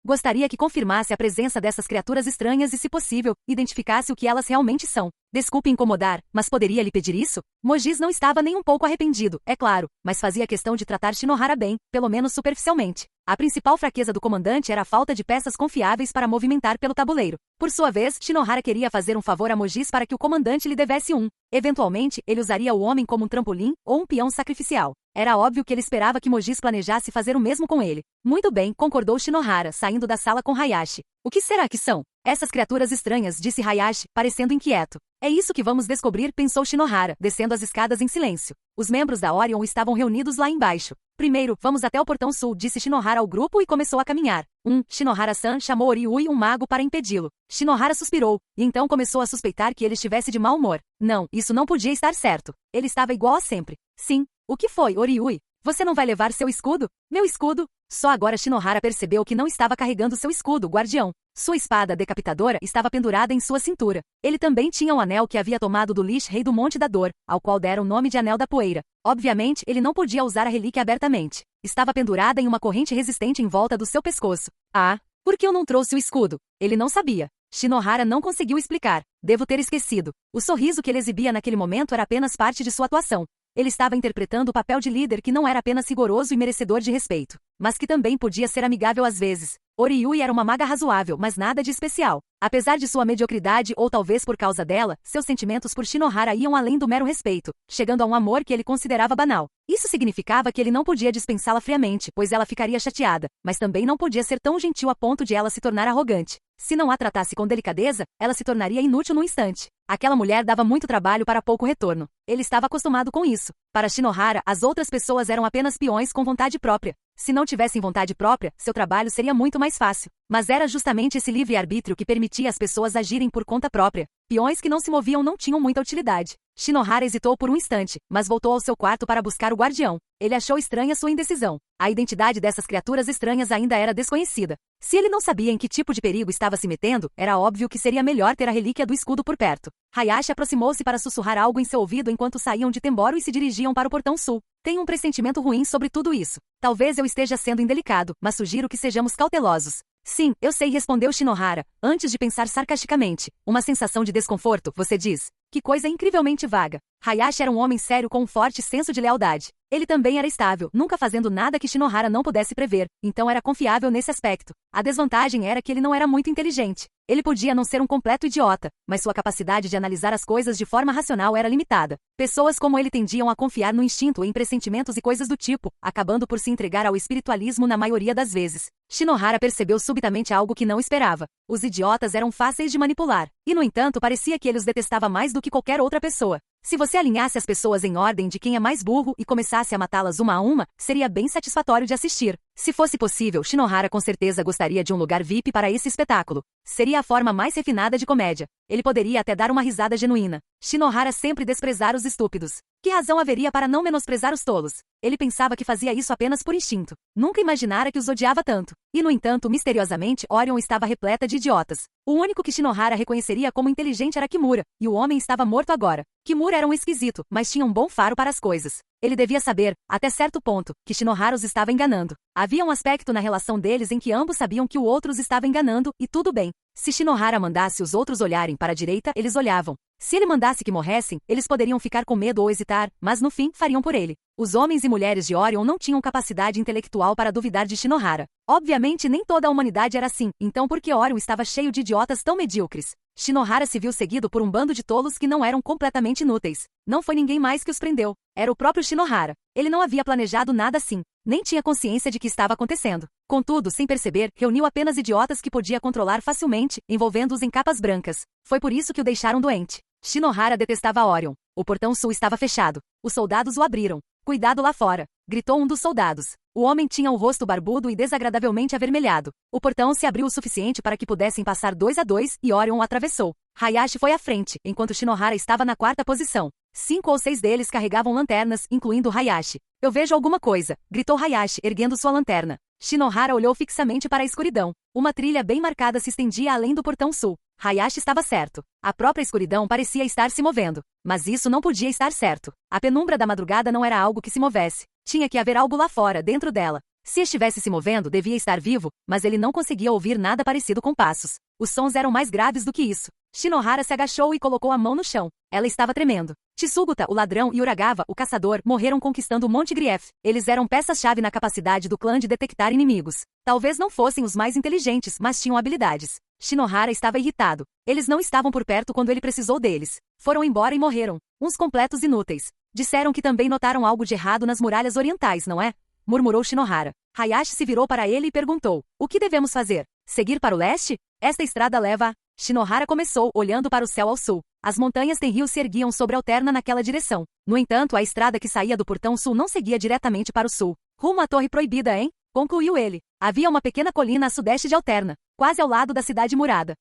Gostaria que confirmasse a presença dessas criaturas estranhas e, se possível, identificasse o que elas realmente são. Desculpe incomodar, mas poderia lhe pedir isso? Mojis não estava nem um pouco arrependido, é claro, mas fazia questão de tratar Shinohara bem, pelo menos superficialmente. A principal fraqueza do comandante era a falta de peças confiáveis para movimentar pelo tabuleiro. Por sua vez, Shinohara queria fazer um favor a Mojis para que o comandante lhe devesse um. Eventualmente, ele usaria o homem como um trampolim ou um peão sacrificial. Era óbvio que ele esperava que Mojis planejasse fazer o mesmo com ele. Muito bem, concordou Shinohara, saindo da sala com Hayashi. O que será que são? Essas criaturas estranhas, disse Hayashi, parecendo inquieto. É isso que vamos descobrir, pensou Shinohara, descendo as escadas em silêncio. Os membros da Orion estavam reunidos lá embaixo. Primeiro, vamos até o portão sul, disse Shinohara ao grupo e começou a caminhar. Shinohara-san chamou Oriui, um mago, para impedi-lo. Shinohara suspirou, e então começou a suspeitar que ele estivesse de mau humor. Não, isso não podia estar certo. Ele estava igual a sempre. Sim. O que foi, Oriui? Você não vai levar seu escudo? Meu escudo? Só agora Shinohara percebeu que não estava carregando seu escudo, guardião. Sua espada decapitadora estava pendurada em sua cintura. Ele também tinha um anel que havia tomado do Lich Rei do Monte da Dor, ao qual deram o nome de Anel da Poeira. Obviamente, ele não podia usar a relíquia abertamente. Estava pendurada em uma corrente resistente em volta do seu pescoço. Ah, por que eu não trouxe o escudo? Ele não sabia. Shinohara não conseguiu explicar. Devo ter esquecido. O sorriso que ele exibia naquele momento era apenas parte de sua atuação. Ele estava interpretando o papel de líder que não era apenas rigoroso e merecedor de respeito, mas que também podia ser amigável às vezes. Oriui era uma maga razoável, mas nada de especial. Apesar de sua mediocridade ou talvez por causa dela, seus sentimentos por Shinohara iam além do mero respeito, chegando a um amor que ele considerava banal. Isso significava que ele não podia dispensá-la friamente, pois ela ficaria chateada, mas também não podia ser tão gentil a ponto de ela se tornar arrogante. Se não a tratasse com delicadeza, ela se tornaria inútil num instante. Aquela mulher dava muito trabalho para pouco retorno. Ele estava acostumado com isso. Para Shinohara, as outras pessoas eram apenas peões com vontade própria. Se não tivessem vontade própria, seu trabalho seria muito mais fácil. Mas era justamente esse livre-arbítrio que permitia às pessoas agirem por conta própria. Peões que não se moviam não tinham muita utilidade. Shinohara hesitou por um instante, mas voltou ao seu quarto para buscar o guardião. Ele achou estranha sua indecisão. A identidade dessas criaturas estranhas ainda era desconhecida. Se ele não sabia em que tipo de perigo estava se metendo, era óbvio que seria melhor ter a relíquia do escudo por perto. Hayashi aproximou-se para sussurrar algo em seu ouvido enquanto saíam de Temboro e se dirigiam para o portão sul. Tenho um pressentimento ruim sobre tudo isso. Talvez eu esteja sendo indelicado, mas sugiro que sejamos cautelosos. Sim, eu sei, respondeu Shinohara, antes de pensar sarcasticamente. Uma sensação de desconforto, você diz? Que coisa incrivelmente vaga. Hayashi era um homem sério com um forte senso de lealdade. Ele também era estável, nunca fazendo nada que Shinohara não pudesse prever, então era confiável nesse aspecto. A desvantagem era que ele não era muito inteligente. Ele podia não ser um completo idiota, mas sua capacidade de analisar as coisas de forma racional era limitada. Pessoas como ele tendiam a confiar no instinto, em pressentimentos e coisas do tipo, acabando por se entregar ao espiritualismo na maioria das vezes. Shinohara percebeu subitamente algo que não esperava. Os idiotas eram fáceis de manipular. E, no entanto, parecia que ele os detestava mais do que qualquer outra pessoa. Se você alinhasse as pessoas em ordem de quem é mais burro e começasse a matá-las uma a uma, seria bem satisfatório de assistir. Se fosse possível, Shinohara com certeza gostaria de um lugar VIP para esse espetáculo. Seria a forma mais refinada de comédia. Ele poderia até dar uma risada genuína. Shinohara sempre desprezar os estúpidos. Que razão haveria para não menosprezar os tolos? Ele pensava que fazia isso apenas por instinto. Nunca imaginara que os odiava tanto. E, no entanto, misteriosamente, Orion estava repleta de idiotas. O único que Shinohara reconheceria como inteligente era Kimura, e o homem estava morto agora. Kimura era um esquisito, mas tinha um bom faro para as coisas. Ele devia saber, até certo ponto, que Shinohara os estava enganando. Havia um aspecto na relação deles em que ambos sabiam que o outro os estava enganando, e tudo bem. Se Shinohara mandasse os outros olharem para a direita, eles olhavam. Se ele mandasse que morressem, eles poderiam ficar com medo ou hesitar, mas no fim, fariam por ele. Os homens e mulheres de Orion não tinham capacidade intelectual para duvidar de Shinohara. Obviamente nem toda a humanidade era assim, então por que Orion estava cheio de idiotas tão medíocres? Shinohara se viu seguido por um bando de tolos que não eram completamente inúteis. Não foi ninguém mais que os prendeu. Era o próprio Shinohara. Ele não havia planejado nada assim. Nem tinha consciência de que estava acontecendo. Contudo, sem perceber, reuniu apenas idiotas que podia controlar facilmente, envolvendo-os em capas brancas. Foi por isso que o deixaram doente. Shinohara detestava Orion. O portão sul estava fechado. Os soldados o abriram. Cuidado lá fora! Gritou um dos soldados. O homem tinha o rosto barbudo e desagradavelmente avermelhado. O portão se abriu o suficiente para que pudessem passar 2 a 2 e Orion o atravessou. Hayashi foi à frente, enquanto Shinohara estava na 4ª posição. 5 ou 6 deles carregavam lanternas, incluindo Hayashi. Eu vejo alguma coisa, gritou Hayashi, erguendo sua lanterna. Shinohara olhou fixamente para a escuridão. Uma trilha bem marcada se estendia além do portão sul. Hayashi estava certo. A própria escuridão parecia estar se movendo. Mas isso não podia estar certo. A penumbra da madrugada não era algo que se movesse. Tinha que haver algo lá fora, dentro dela. Se estivesse se movendo, devia estar vivo, mas ele não conseguia ouvir nada parecido com passos. Os sons eram mais graves do que isso. Shinohara se agachou e colocou a mão no chão. Ela estava tremendo. Tsuguta, o ladrão, e Uragawa, o caçador, morreram conquistando o Monte Grief. Eles eram peças-chave na capacidade do clã de detectar inimigos. Talvez não fossem os mais inteligentes, mas tinham habilidades. Shinohara estava irritado. Eles não estavam por perto quando ele precisou deles. Foram embora e morreram. Uns completos inúteis. Disseram que também notaram algo de errado nas muralhas orientais, não é? Murmurou Shinohara. Hayashi se virou para ele e perguntou: o que devemos fazer? Seguir para o leste? Esta estrada leva a... Shinohara começou, olhando para o céu ao sul. As montanhas Tenryū se erguiam sobre a Alterna naquela direção. No entanto, a estrada que saía do portão sul não seguia diretamente para o sul. Rumo à Torre Proibida, hein? Concluiu ele. Havia uma pequena colina a sudeste de Alterna, quase ao lado da cidade murada.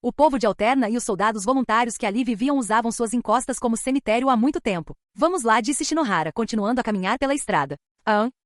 O povo de Alterna e os soldados voluntários que ali viviam usavam suas encostas como cemitério há muito tempo. Vamos lá, disse Shinohara, continuando a caminhar pela estrada.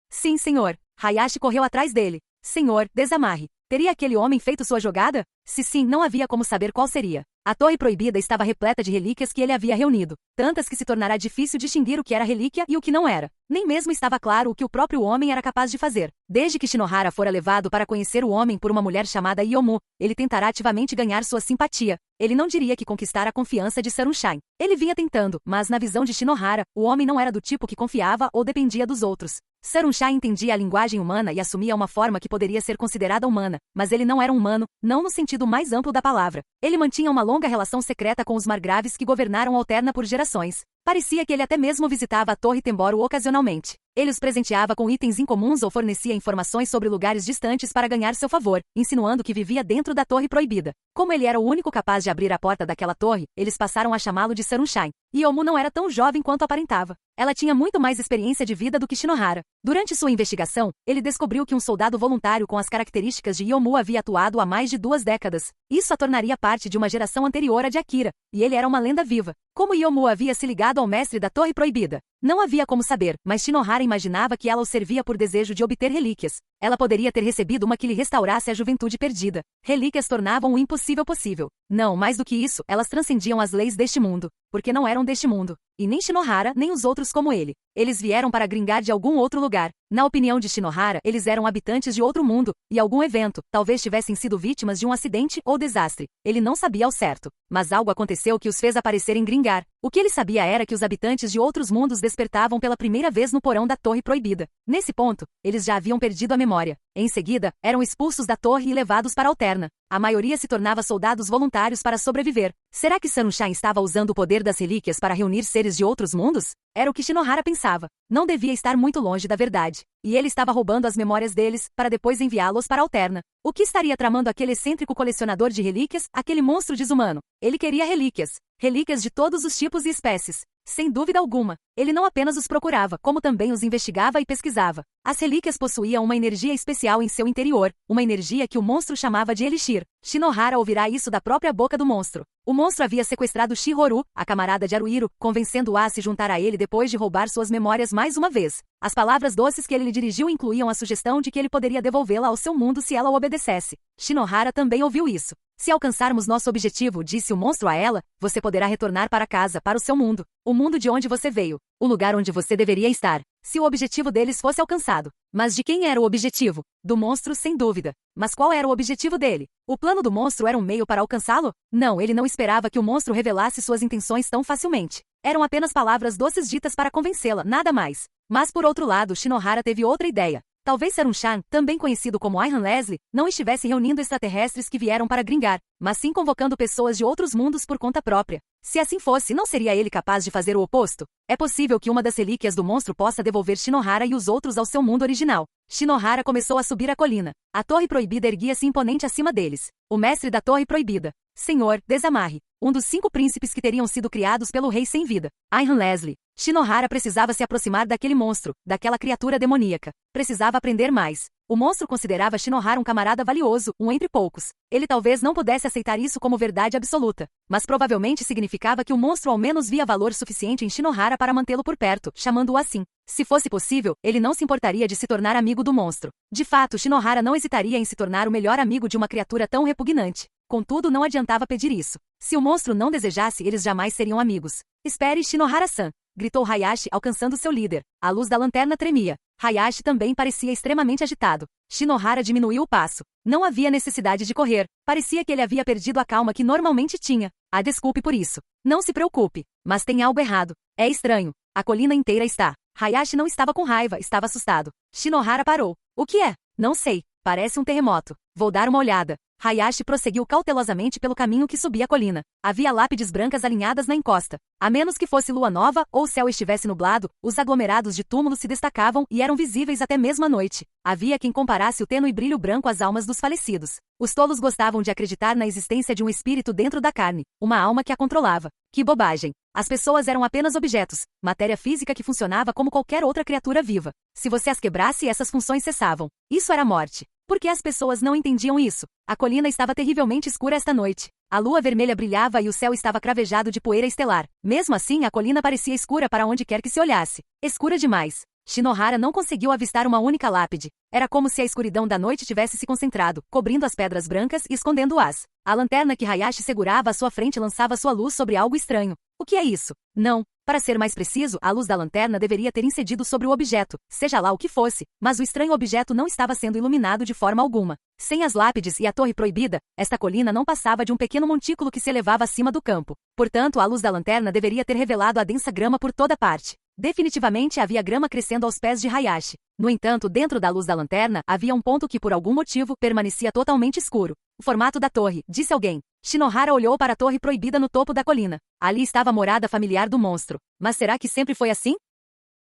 Sim, senhor. Hayashi correu atrás dele. Senhor, desamarre. Teria aquele homem feito sua jogada? Se sim, não havia como saber qual seria. A Torre Proibida estava repleta de relíquias que ele havia reunido, tantas que se tornará difícil distinguir o que era relíquia e o que não era. Nem mesmo estava claro o que o próprio homem era capaz de fazer. Desde que Shinohara fora levado para conhecer o homem por uma mulher chamada Yomu, ele tentará ativamente ganhar sua simpatia. Ele não diria que conquistar a confiança de Sarunshine. Ele vinha tentando, mas na visão de Shinohara, o homem não era do tipo que confiava ou dependia dos outros. Sarunshine entendia a linguagem humana e assumia uma forma que poderia ser considerada humana, mas ele não era um humano, não no sentido mais amplo da palavra. Ele mantinha uma longa relação secreta com os margraves que governaram Alterna por gerações. Parecia que ele até mesmo visitava a Torre Temboro ocasionalmente. Ele os presenteava com itens incomuns ou fornecia informações sobre lugares distantes para ganhar seu favor, insinuando que vivia dentro da Torre Proibida. Como ele era o único capaz de abrir a porta daquela torre, eles passaram a chamá-lo de Sarunshine. Yomu não era tão jovem quanto aparentava. Ela tinha muito mais experiência de vida do que Shinohara. Durante sua investigação, ele descobriu que um soldado voluntário com as características de Yomu havia atuado há mais de 2 décadas. Isso a tornaria parte de uma geração anterior à de Akira, e ele era uma lenda viva. Como Yomu havia se ligado ao mestre da Torre Proibida? Não havia como saber, mas Shinohara imaginava que ela o servia por desejo de obter relíquias. Ela poderia ter recebido uma que lhe restaurasse a juventude perdida. Relíquias tornavam o impossível possível. Não, mais do que isso, elas transcendiam as leis deste mundo, porque não eram deste mundo. E nem Shinohara, nem os outros como ele. Eles vieram para Gringar de algum outro lugar. Na opinião de Shinohara, eles eram habitantes de outro mundo, e algum evento, talvez tivessem sido vítimas de um acidente ou desastre. Ele não sabia ao certo. Mas algo aconteceu que os fez aparecer em Gringar. O que ele sabia era que os habitantes de outros mundos despertavam pela primeira vez no porão da Torre Proibida. Nesse ponto, eles já haviam perdido a memória. Em seguida, eram expulsos da torre e levados para Alterna. A maioria se tornava soldados voluntários para sobreviver. Será que Sarunshine estava usando o poder das relíquias para reunir seres de outros mundos? Era o que Shinohara pensava. Não devia estar muito longe da verdade. E ele estava roubando as memórias deles, para depois enviá-los para Alterna. O que estaria tramando aquele excêntrico colecionador de relíquias, aquele monstro desumano? Ele queria relíquias. Relíquias de todos os tipos e espécies. Sem dúvida alguma, ele não apenas os procurava, como também os investigava e pesquisava. As relíquias possuíam uma energia especial em seu interior, uma energia que o monstro chamava de Elixir. Shinohara ouvirá isso da própria boca do monstro. O monstro havia sequestrado Shihoru, a camarada de Haruhiro, convencendo-a a se juntar a ele depois de roubar suas memórias mais uma vez. As palavras doces que ele lhe dirigiu incluíam a sugestão de que ele poderia devolvê-la ao seu mundo se ela o obedecesse. Shinohara também ouviu isso. Se alcançarmos nosso objetivo, disse o monstro a ela, você poderá retornar para casa, para o seu mundo. O mundo de onde você veio. O lugar onde você deveria estar. Se o objetivo deles fosse alcançado. Mas de quem era o objetivo? Do monstro, sem dúvida. Mas qual era o objetivo dele? O plano do monstro era um meio para alcançá-lo? Não, ele não esperava que o monstro revelasse suas intenções tão facilmente. Eram apenas palavras doces ditas para convencê-la, nada mais. Mas por outro lado, Shinohara teve outra ideia. Talvez Sarun-chan, também conhecido como Aihan Leslie, não estivesse reunindo extraterrestres que vieram para Gringar, mas sim convocando pessoas de outros mundos por conta própria. Se assim fosse, não seria ele capaz de fazer o oposto? É possível que uma das relíquias do monstro possa devolver Shinohara e os outros ao seu mundo original. Shinohara começou a subir a colina. A Torre Proibida erguia-se imponente acima deles. O mestre da Torre Proibida. Senhor, desamarre. Um dos 5 príncipes que teriam sido criados pelo rei sem vida. Aihan Leslie. Shinohara precisava se aproximar daquele monstro, daquela criatura demoníaca. Precisava aprender mais. O monstro considerava Shinohara um camarada valioso, um entre poucos. Ele talvez não pudesse aceitar isso como verdade absoluta, mas provavelmente significava que o monstro ao menos via valor suficiente em Shinohara para mantê-lo por perto, chamando-o assim. Se fosse possível, ele não se importaria de se tornar amigo do monstro. De fato, Shinohara não hesitaria em se tornar o melhor amigo de uma criatura tão repugnante. Contudo, não adiantava pedir isso. Se o monstro não desejasse, eles jamais seriam amigos. Espere, Shinohara-san! Gritou Hayashi, alcançando seu líder. A luz da lanterna tremia. Hayashi também parecia extremamente agitado. Shinohara diminuiu o passo. Não havia necessidade de correr. Parecia que ele havia perdido a calma que normalmente tinha. Ah, desculpe por isso. Não se preocupe. Mas tem algo errado. É estranho. A colina inteira está. Hayashi não estava com raiva, estava assustado. Shinohara parou. O que é? Não sei. Parece um terremoto. Vou dar uma olhada. Hayashi prosseguiu cautelosamente pelo caminho que subia a colina. Havia lápides brancas alinhadas na encosta. A menos que fosse lua nova ou o céu estivesse nublado, os aglomerados de túmulos se destacavam e eram visíveis até mesmo à noite. Havia quem comparasse o tênue brilho branco às almas dos falecidos. Os tolos gostavam de acreditar na existência de um espírito dentro da carne, uma alma que a controlava. Que bobagem! As pessoas eram apenas objetos, matéria física que funcionava como qualquer outra criatura viva. Se você as quebrasse, essas funções cessavam. Isso era morte. Por que as pessoas não entendiam isso? A colina estava terrivelmente escura esta noite. A lua vermelha brilhava e o céu estava cravejado de poeira estelar. Mesmo assim, a colina parecia escura para onde quer que se olhasse. Escura demais. Shinohara não conseguiu avistar uma única lápide. Era como se a escuridão da noite tivesse se concentrado, cobrindo as pedras brancas e escondendo-as. A lanterna que Hayashi segurava à sua frente lançava sua luz sobre algo estranho. O que é isso? Não. Para ser mais preciso, a luz da lanterna deveria ter incidido sobre o objeto, seja lá o que fosse, mas o estranho objeto não estava sendo iluminado de forma alguma. Sem as lápides e a Torre Proibida, esta colina não passava de um pequeno montículo que se elevava acima do campo. Portanto, a luz da lanterna deveria ter revelado a densa grama por toda parte. Definitivamente havia grama crescendo aos pés de Hayashi. No entanto, dentro da luz da lanterna, havia um ponto que por algum motivo permanecia totalmente escuro. O formato da torre, disse alguém. Shinohara olhou para a Torre Proibida no topo da colina. Ali estava a morada familiar do monstro. Mas será que sempre foi assim?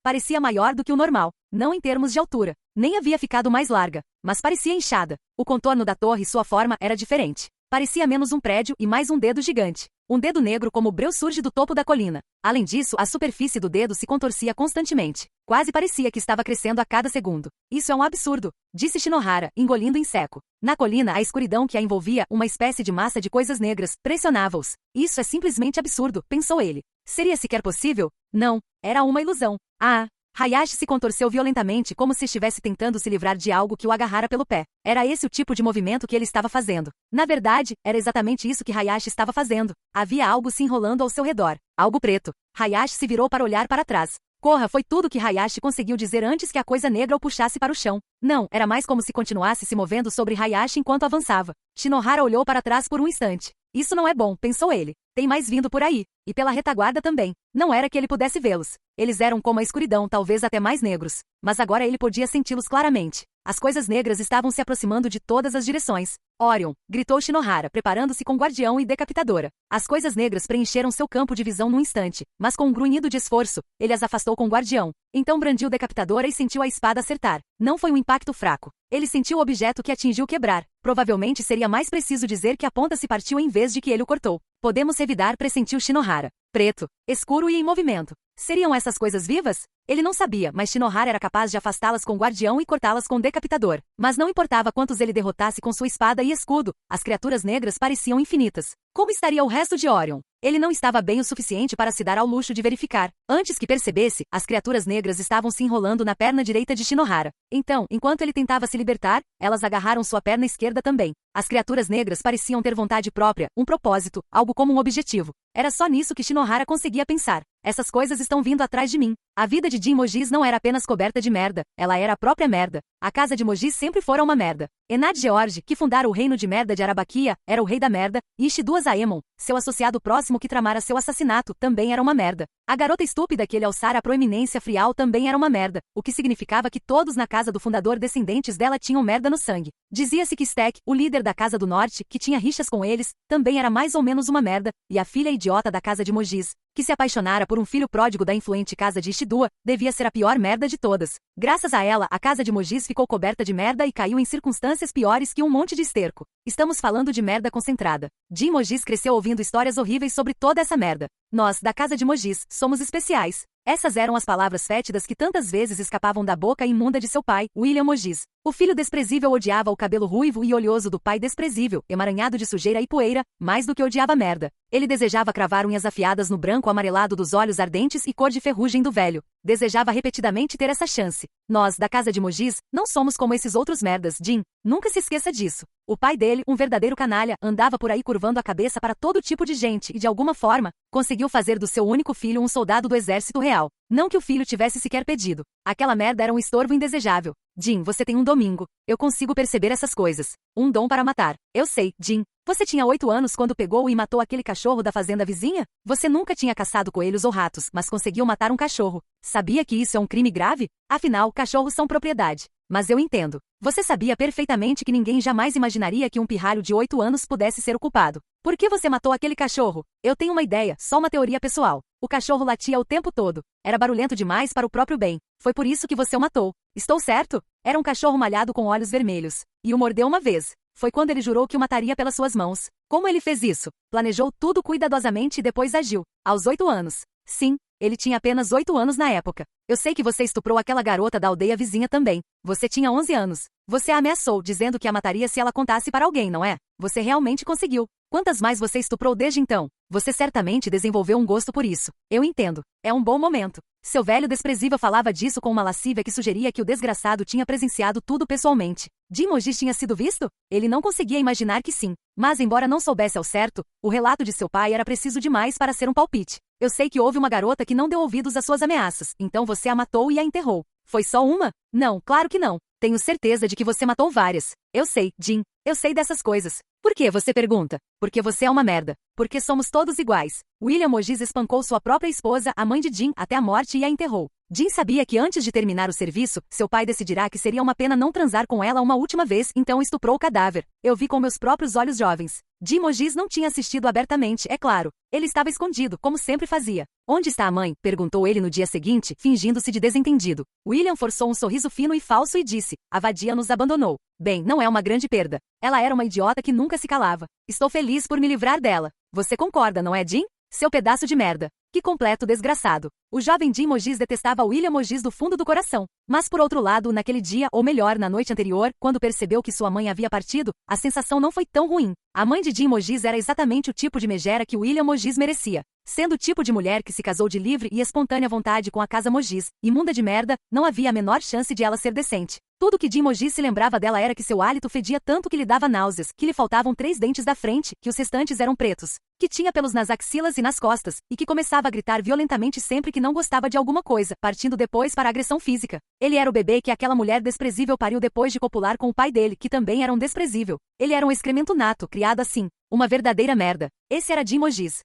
Parecia maior do que o normal, não em termos de altura. Nem havia ficado mais larga, mas parecia inchada. O contorno da torre e sua forma era diferente. Parecia menos um prédio e mais um dedo gigante. Um dedo negro como o breu surge do topo da colina. Além disso, a superfície do dedo se contorcia constantemente. Quase parecia que estava crescendo a cada segundo. Isso é um absurdo, disse Shinohara, engolindo em seco. Na colina, a escuridão que a envolvia, uma espécie de massa de coisas negras, pressionava-os. Isso é simplesmente absurdo, pensou ele. Seria sequer possível? Não. Era uma ilusão. Ah! Hayashi se contorceu violentamente como se estivesse tentando se livrar de algo que o agarrara pelo pé. Era esse o tipo de movimento que ele estava fazendo. Na verdade, era exatamente isso que Hayashi estava fazendo. Havia algo se enrolando ao seu redor. Algo preto. Hayashi se virou para olhar para trás. Corra, foi tudo que Hayashi conseguiu dizer antes que a coisa negra o puxasse para o chão. Não, era mais como se continuasse se movendo sobre Hayashi enquanto avançava. Shinohara olhou para trás por um instante. Isso não é bom, pensou ele. Tem mais vindo por aí. E pela retaguarda também. Não era que ele pudesse vê-los. Eles eram como a escuridão, talvez até mais negros. Mas agora ele podia senti-los claramente. As coisas negras estavam se aproximando de todas as direções. Orion, gritou Shinohara, preparando-se com guardião e decapitadora. As coisas negras preencheram seu campo de visão num instante, mas com um grunhido de esforço, ele as afastou com guardião. Então brandiu decapitadora e sentiu a espada acertar. Não foi um impacto fraco. Ele sentiu o objeto que atingiu quebrar. Provavelmente seria mais preciso dizer que a ponta se partiu em vez de que ele o cortou. Podemos revidar, pressentiu Shinohara. Preto, escuro e em movimento. Seriam essas coisas vivas? Ele não sabia, mas Shinohara era capaz de afastá-las com guardião e cortá-las com decapitador. Mas não importava quantos ele derrotasse com sua espada e escudo, as criaturas negras pareciam infinitas. Como estaria o resto de Orion? Ele não estava bem o suficiente para se dar ao luxo de verificar. Antes que percebesse, as criaturas negras estavam se enrolando na perna direita de Shinohara. Então, enquanto ele tentava se libertar, elas agarraram sua perna esquerda também. As criaturas negras pareciam ter vontade própria, um propósito, algo como um objetivo. Era só nisso que Shinohara conseguia pensar. Essas coisas estão vindo atrás de mim. A vida de Jin Mojis não era apenas coberta de merda, ela era a própria merda. A casa de Mojis sempre fora uma merda. Enad George, que fundara o reino de merda de Arabaquia, era o rei da merda, e Ishidua Zaemon, seu associado próximo que tramara seu assassinato, também era uma merda. A garota estúpida que ele alçara à proeminência frial também era uma merda, o que significava que todos na casa do fundador descendentes dela tinham merda no sangue. Dizia-se que Stack, o líder da Casa do Norte, que tinha rixas com eles, também era mais ou menos uma merda, e a filha idiota da casa de Mojis, que se apaixonara por um filho pródigo da influente casa de Ishidua, devia ser a pior merda de todas. Graças a ela, a casa de Mojis ficou coberta de merda e caiu em circunstâncias piores que um monte de esterco. Estamos falando de merda concentrada. Jin Mojis cresceu ouvindo histórias horríveis sobre toda essa merda. Nós, da casa de Mojis, somos especiais. Essas eram as palavras fétidas que tantas vezes escapavam da boca imunda de seu pai, William Mojis. O filho desprezível odiava o cabelo ruivo e oleoso do pai desprezível, emaranhado de sujeira e poeira, mais do que odiava merda. Ele desejava cravar unhas afiadas no branco amarelado dos olhos ardentes e cor de ferrugem do velho. Desejava repetidamente ter essa chance. Nós, da casa de Mojis, não somos como esses outros merdas, Jin. Nunca se esqueça disso. O pai dele, um verdadeiro canalha, andava por aí curvando a cabeça para todo tipo de gente e, de alguma forma, conseguiu fazer do seu único filho um soldado do exército real. Não que o filho tivesse sequer pedido. Aquela merda era um estorvo indesejável. Jin, você tem um domingo. Eu consigo perceber essas coisas. Um dom para matar. Eu sei, Jin. Você tinha 8 anos quando pegou e matou aquele cachorro da fazenda vizinha? Você nunca tinha caçado coelhos ou ratos, mas conseguiu matar um cachorro. Sabia que isso é um crime grave? Afinal, cachorros são propriedade. Mas eu entendo. Você sabia perfeitamente que ninguém jamais imaginaria que um pirralho de 8 anos pudesse ser o culpado. Por que você matou aquele cachorro? Eu tenho uma ideia, só uma teoria pessoal. O cachorro latia o tempo todo. Era barulhento demais para o próprio bem. Foi por isso que você o matou. Estou certo? Era um cachorro malhado com olhos vermelhos. E o mordeu uma vez. Foi quando ele jurou que o mataria pelas suas mãos. Como ele fez isso? Planejou tudo cuidadosamente e depois agiu. Aos 8 anos. Sim, ele tinha apenas 8 anos na época. Eu sei que você estuprou aquela garota da aldeia vizinha também. Você tinha 11 anos. Você a ameaçou, dizendo que a mataria se ela contasse para alguém, não é? Você realmente conseguiu. Quantas mais você estuprou desde então? Você certamente desenvolveu um gosto por isso. Eu entendo. É um bom momento. Seu velho desprezível falava disso com uma lascívia que sugeria que o desgraçado tinha presenciado tudo pessoalmente. Jin Mojis tinha sido visto? Ele não conseguia imaginar que sim. Mas embora não soubesse ao certo, o relato de seu pai era preciso demais para ser um palpite. Eu sei que houve uma garota que não deu ouvidos às suas ameaças, então você a matou e a enterrou. Foi só uma? Não, claro que não. Tenho certeza de que você matou várias. Eu sei, Jin. Eu sei dessas coisas. Por que, você pergunta? Porque você é uma merda. Porque somos todos iguais. William Mojis espancou sua própria esposa, a mãe de Jin, até a morte e a enterrou. Jin sabia que antes de terminar o serviço, seu pai decidirá que seria uma pena não transar com ela uma última vez, então estuprou o cadáver. Eu vi com meus próprios olhos jovens. Jin Mojis não tinha assistido abertamente, é claro. Ele estava escondido, como sempre fazia. Onde está a mãe? Perguntou ele no dia seguinte, fingindo-se de desentendido. William forçou um sorriso fino e falso e disse: a vadia nos abandonou. Bem, não é uma grande perda. Ela era uma idiota que nunca se calava. Estou feliz por me livrar dela. Você concorda, não é, Jin? Seu pedaço de merda. Que completo desgraçado. O jovem Jin Mojis detestava William Mojis do fundo do coração. Mas por outro lado, naquele dia, ou melhor, na noite anterior, quando percebeu que sua mãe havia partido, a sensação não foi tão ruim. A mãe de Jin Mojis era exatamente o tipo de megera que William Mojis merecia. Sendo o tipo de mulher que se casou de livre e espontânea vontade com a casa Mojis, imunda de merda, não havia a menor chance de ela ser decente. Tudo que Jin Mojis se lembrava dela era que seu hálito fedia tanto que lhe dava náuseas, que lhe faltavam 3 dentes da frente, que os restantes eram pretos, que tinha pelos nas axilas e nas costas, e que começava a gritar violentamente sempre que não gostava de alguma coisa, partindo depois para a agressão física. Ele era o bebê que aquela mulher desprezível pariu depois de copular com o pai dele, que também era um desprezível. Ele era um excremento nato, criado assim. Uma verdadeira merda. Esse era Jin Mojis.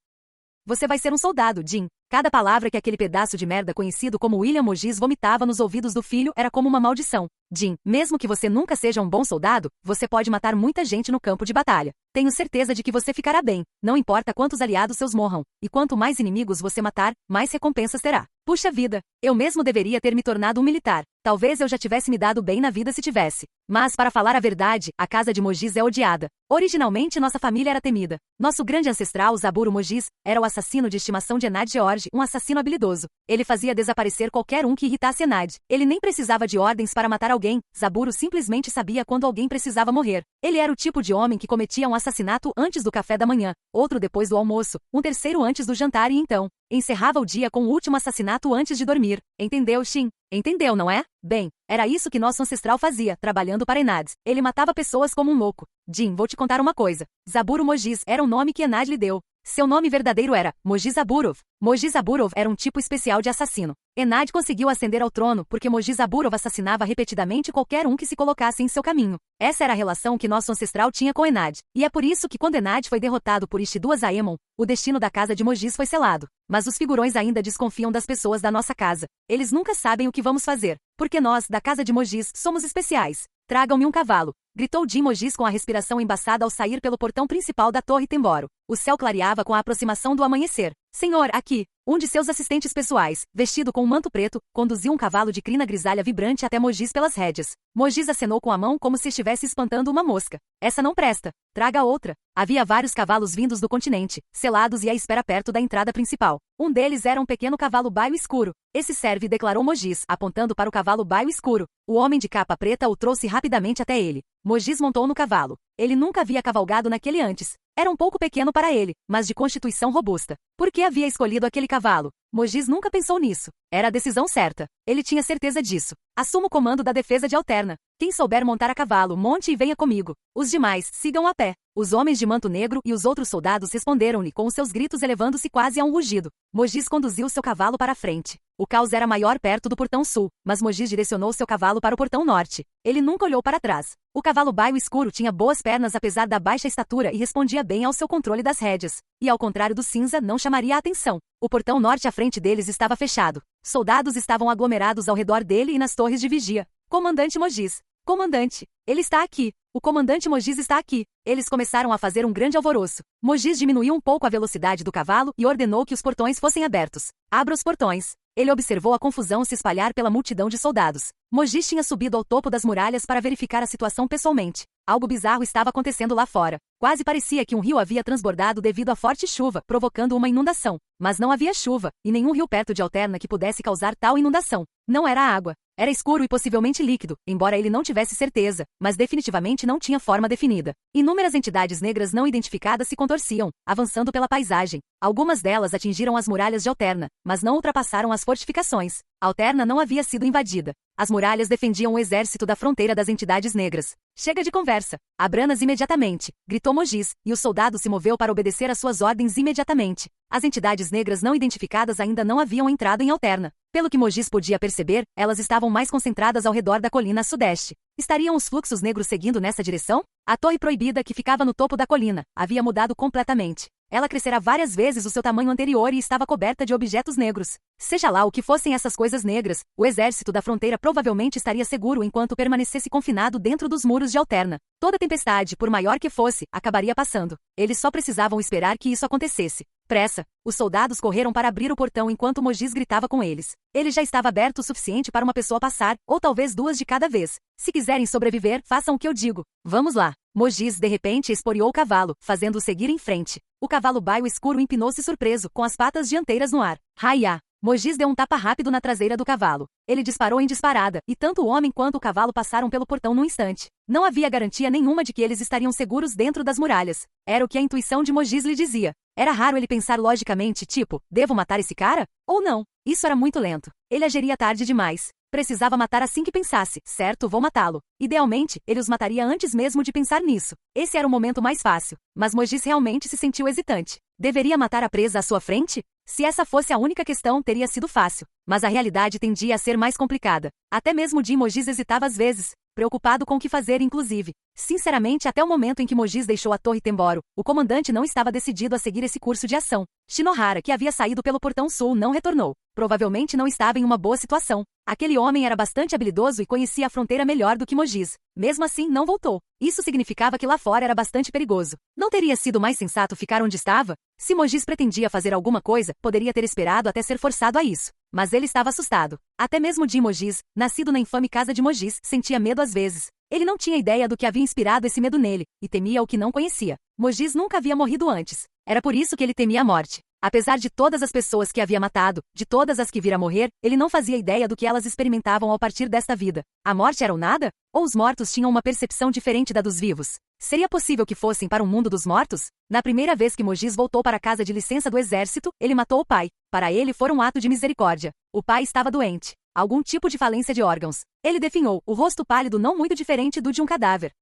Você vai ser um soldado, Jin. Cada palavra que aquele pedaço de merda conhecido como William Mojis vomitava nos ouvidos do filho era como uma maldição. Jin, mesmo que você nunca seja um bom soldado, você pode matar muita gente no campo de batalha. Tenho certeza de que você ficará bem, não importa quantos aliados seus morram. E quanto mais inimigos você matar, mais recompensas terá. Puxa vida, eu mesmo deveria ter me tornado um militar. Talvez eu já tivesse me dado bem na vida se tivesse. Mas, para falar a verdade, a casa de Mojis é odiada. Originalmente nossa família era temida. Nosso grande ancestral, Zaburo Mojis, era o assassino de estimação de Enad George, um assassino habilidoso. Ele fazia desaparecer qualquer um que irritasse Enad. Ele nem precisava de ordens para matar alguém, Zaburo simplesmente sabia quando alguém precisava morrer. Ele era o tipo de homem que cometia um assassinato antes do café da manhã, outro depois do almoço, um terceiro antes do jantar e então encerrava o dia com o último assassinato antes de dormir. Entendeu, Shin? Entendeu, não é? Bem, era isso que nosso ancestral fazia, trabalhando para Enad. Ele matava pessoas como um louco. Jin, vou te contar uma coisa. Zaburo Mojis era o nome que Enad lhe deu. Seu nome verdadeiro era Mojiz Aburov. Mojiz Aburov era um tipo especial de assassino. Enad conseguiu ascender ao trono porque Mojiz Aburov assassinava repetidamente qualquer um que se colocasse em seu caminho. Essa era a relação que nosso ancestral tinha com Enad. E é por isso que quando Enad foi derrotado por Ishi-2 Aemon, o destino da casa de Mojiz foi selado. Mas os figurões ainda desconfiam das pessoas da nossa casa. Eles nunca sabem o que vamos fazer. Porque nós, da casa de Mojiz, somos especiais. Tragam-me um cavalo, gritou Jim Mojiz com a respiração embaçada ao sair pelo portão principal da Torre Temboro. O céu clareava com a aproximação do amanhecer. Senhor, aqui! Um de seus assistentes pessoais, vestido com um manto preto, conduziu um cavalo de crina grisalha vibrante até Mojiz pelas rédeas. Mojiz acenou com a mão como se estivesse espantando uma mosca. Essa não presta. Traga outra. Havia vários cavalos vindos do continente, selados e à espera perto da entrada principal. Um deles era um pequeno cavalo baio escuro. Esse serve, declarou Mojiz, apontando para o cavalo baio escuro. O homem de capa preta o trouxe rapidamente até ele. Mojiz montou no cavalo. Ele nunca havia cavalgado naquele antes. Era um pouco pequeno para ele, mas de constituição robusta. Por que havia escolhido aquele cavalo? Mojiz nunca pensou nisso. Era a decisão certa. Ele tinha certeza disso. Assuma o comando da defesa de Alterna. Quem souber montar a cavalo, monte e venha comigo. Os demais, sigam a pé. Os homens de manto negro e os outros soldados responderam-lhe com os seus gritos elevando-se quase a um rugido. Mojiz conduziu seu cavalo para a frente. O caos era maior perto do portão sul, mas Mojiz direcionou seu cavalo para o portão norte. Ele nunca olhou para trás. O cavalo baio escuro tinha boas pernas apesar da baixa estatura e respondia bem ao seu controle das rédeas. E ao contrário do cinza, não chamaria a atenção. O portão norte à frente deles estava fechado. Soldados estavam aglomerados ao redor dele e nas torres de vigia. Comandante Mojiz. Comandante. Ele está aqui. O comandante Mojiz está aqui. Eles começaram a fazer um grande alvoroço. Mojiz diminuiu um pouco a velocidade do cavalo e ordenou que os portões fossem abertos. Abra os portões. Ele observou a confusão se espalhar pela multidão de soldados. Mojiz tinha subido ao topo das muralhas para verificar a situação pessoalmente. Algo bizarro estava acontecendo lá fora. Quase parecia que um rio havia transbordado devido à forte chuva, provocando uma inundação. Mas não havia chuva, e nenhum rio perto de Alterna que pudesse causar tal inundação. Não era água. Era escuro e possivelmente líquido, embora ele não tivesse certeza, mas definitivamente não tinha forma definida. Inúmeras entidades negras não identificadas se contorciam, avançando pela paisagem. Algumas delas atingiram as muralhas de Alterna, mas não ultrapassaram as fortificações. Alterna não havia sido invadida. As muralhas defendiam o exército da fronteira das entidades negras. Chega de conversa. Abranas imediatamente, gritou Mojiz, e o soldado se moveu para obedecer às suas ordens imediatamente. As entidades negras não identificadas ainda não haviam entrado em Alterna. Pelo que Mojiz podia perceber, elas estavam mais concentradas ao redor da colina a sudeste. Estariam os fluxos negros seguindo nessa direção? A torre proibida que ficava no topo da colina havia mudado completamente. Ela crescera várias vezes o seu tamanho anterior e estava coberta de objetos negros. Seja lá o que fossem essas coisas negras, o exército da fronteira provavelmente estaria seguro enquanto permanecesse confinado dentro dos muros de Alterna. Toda tempestade, por maior que fosse, acabaria passando. Eles só precisavam esperar que isso acontecesse. Pressa! Os soldados correram para abrir o portão enquanto Mojiz gritava com eles. Ele já estava aberto o suficiente para uma pessoa passar, ou talvez duas de cada vez. Se quiserem sobreviver, façam o que eu digo. Vamos lá. Mojiz, de repente, esporeou o cavalo, fazendo-o seguir em frente. O cavalo baio escuro empinou-se surpreso, com as patas dianteiras no ar. Raia! Mojiz deu um tapa rápido na traseira do cavalo. Ele disparou em disparada, e tanto o homem quanto o cavalo passaram pelo portão num instante. Não havia garantia nenhuma de que eles estariam seguros dentro das muralhas. Era o que a intuição de Mojiz lhe dizia. Era raro ele pensar logicamente, tipo, devo matar esse cara? Ou não? Isso era muito lento. Ele agiria tarde demais. Precisava matar assim que pensasse, certo, vou matá-lo. Idealmente, ele os mataria antes mesmo de pensar nisso. Esse era o momento mais fácil. Mas Mojiz realmente se sentiu hesitante. Deveria matar a presa à sua frente? Se essa fosse a única questão, teria sido fácil. Mas a realidade tendia a ser mais complicada. Até mesmo Jim Mojiz hesitava às vezes, preocupado com o que fazer inclusive. Sinceramente, até o momento em que Mojiz deixou a Torre Temboro, o comandante não estava decidido a seguir esse curso de ação. Shinohara, que havia saído pelo portão sul, não retornou. Provavelmente não estava em uma boa situação. Aquele homem era bastante habilidoso e conhecia a fronteira melhor do que Mojiz. Mesmo assim, não voltou. Isso significava que lá fora era bastante perigoso. Não teria sido mais sensato ficar onde estava? Se Mojiz pretendia fazer alguma coisa, poderia ter esperado até ser forçado a isso. Mas ele estava assustado. Até mesmo Jim Mojiz, nascido na infame casa de Mojiz, sentia medo às vezes. Ele não tinha ideia do que havia inspirado esse medo nele, e temia o que não conhecia. Mojiz nunca havia morrido antes. Era por isso que ele temia a morte. Apesar de todas as pessoas que havia matado, de todas as que vira morrer, ele não fazia ideia do que elas experimentavam ao partir desta vida. A morte era o nada? Ou os mortos tinham uma percepção diferente da dos vivos? Seria possível que fossem para o mundo dos mortos? Na primeira vez que Mojiz voltou para a casa de licença do exército, ele matou o pai. Para ele foi um ato de misericórdia. O pai estava doente. Algum tipo de falência de órgãos. Ele definhou, o rosto pálido não muito diferente do de um cadáver.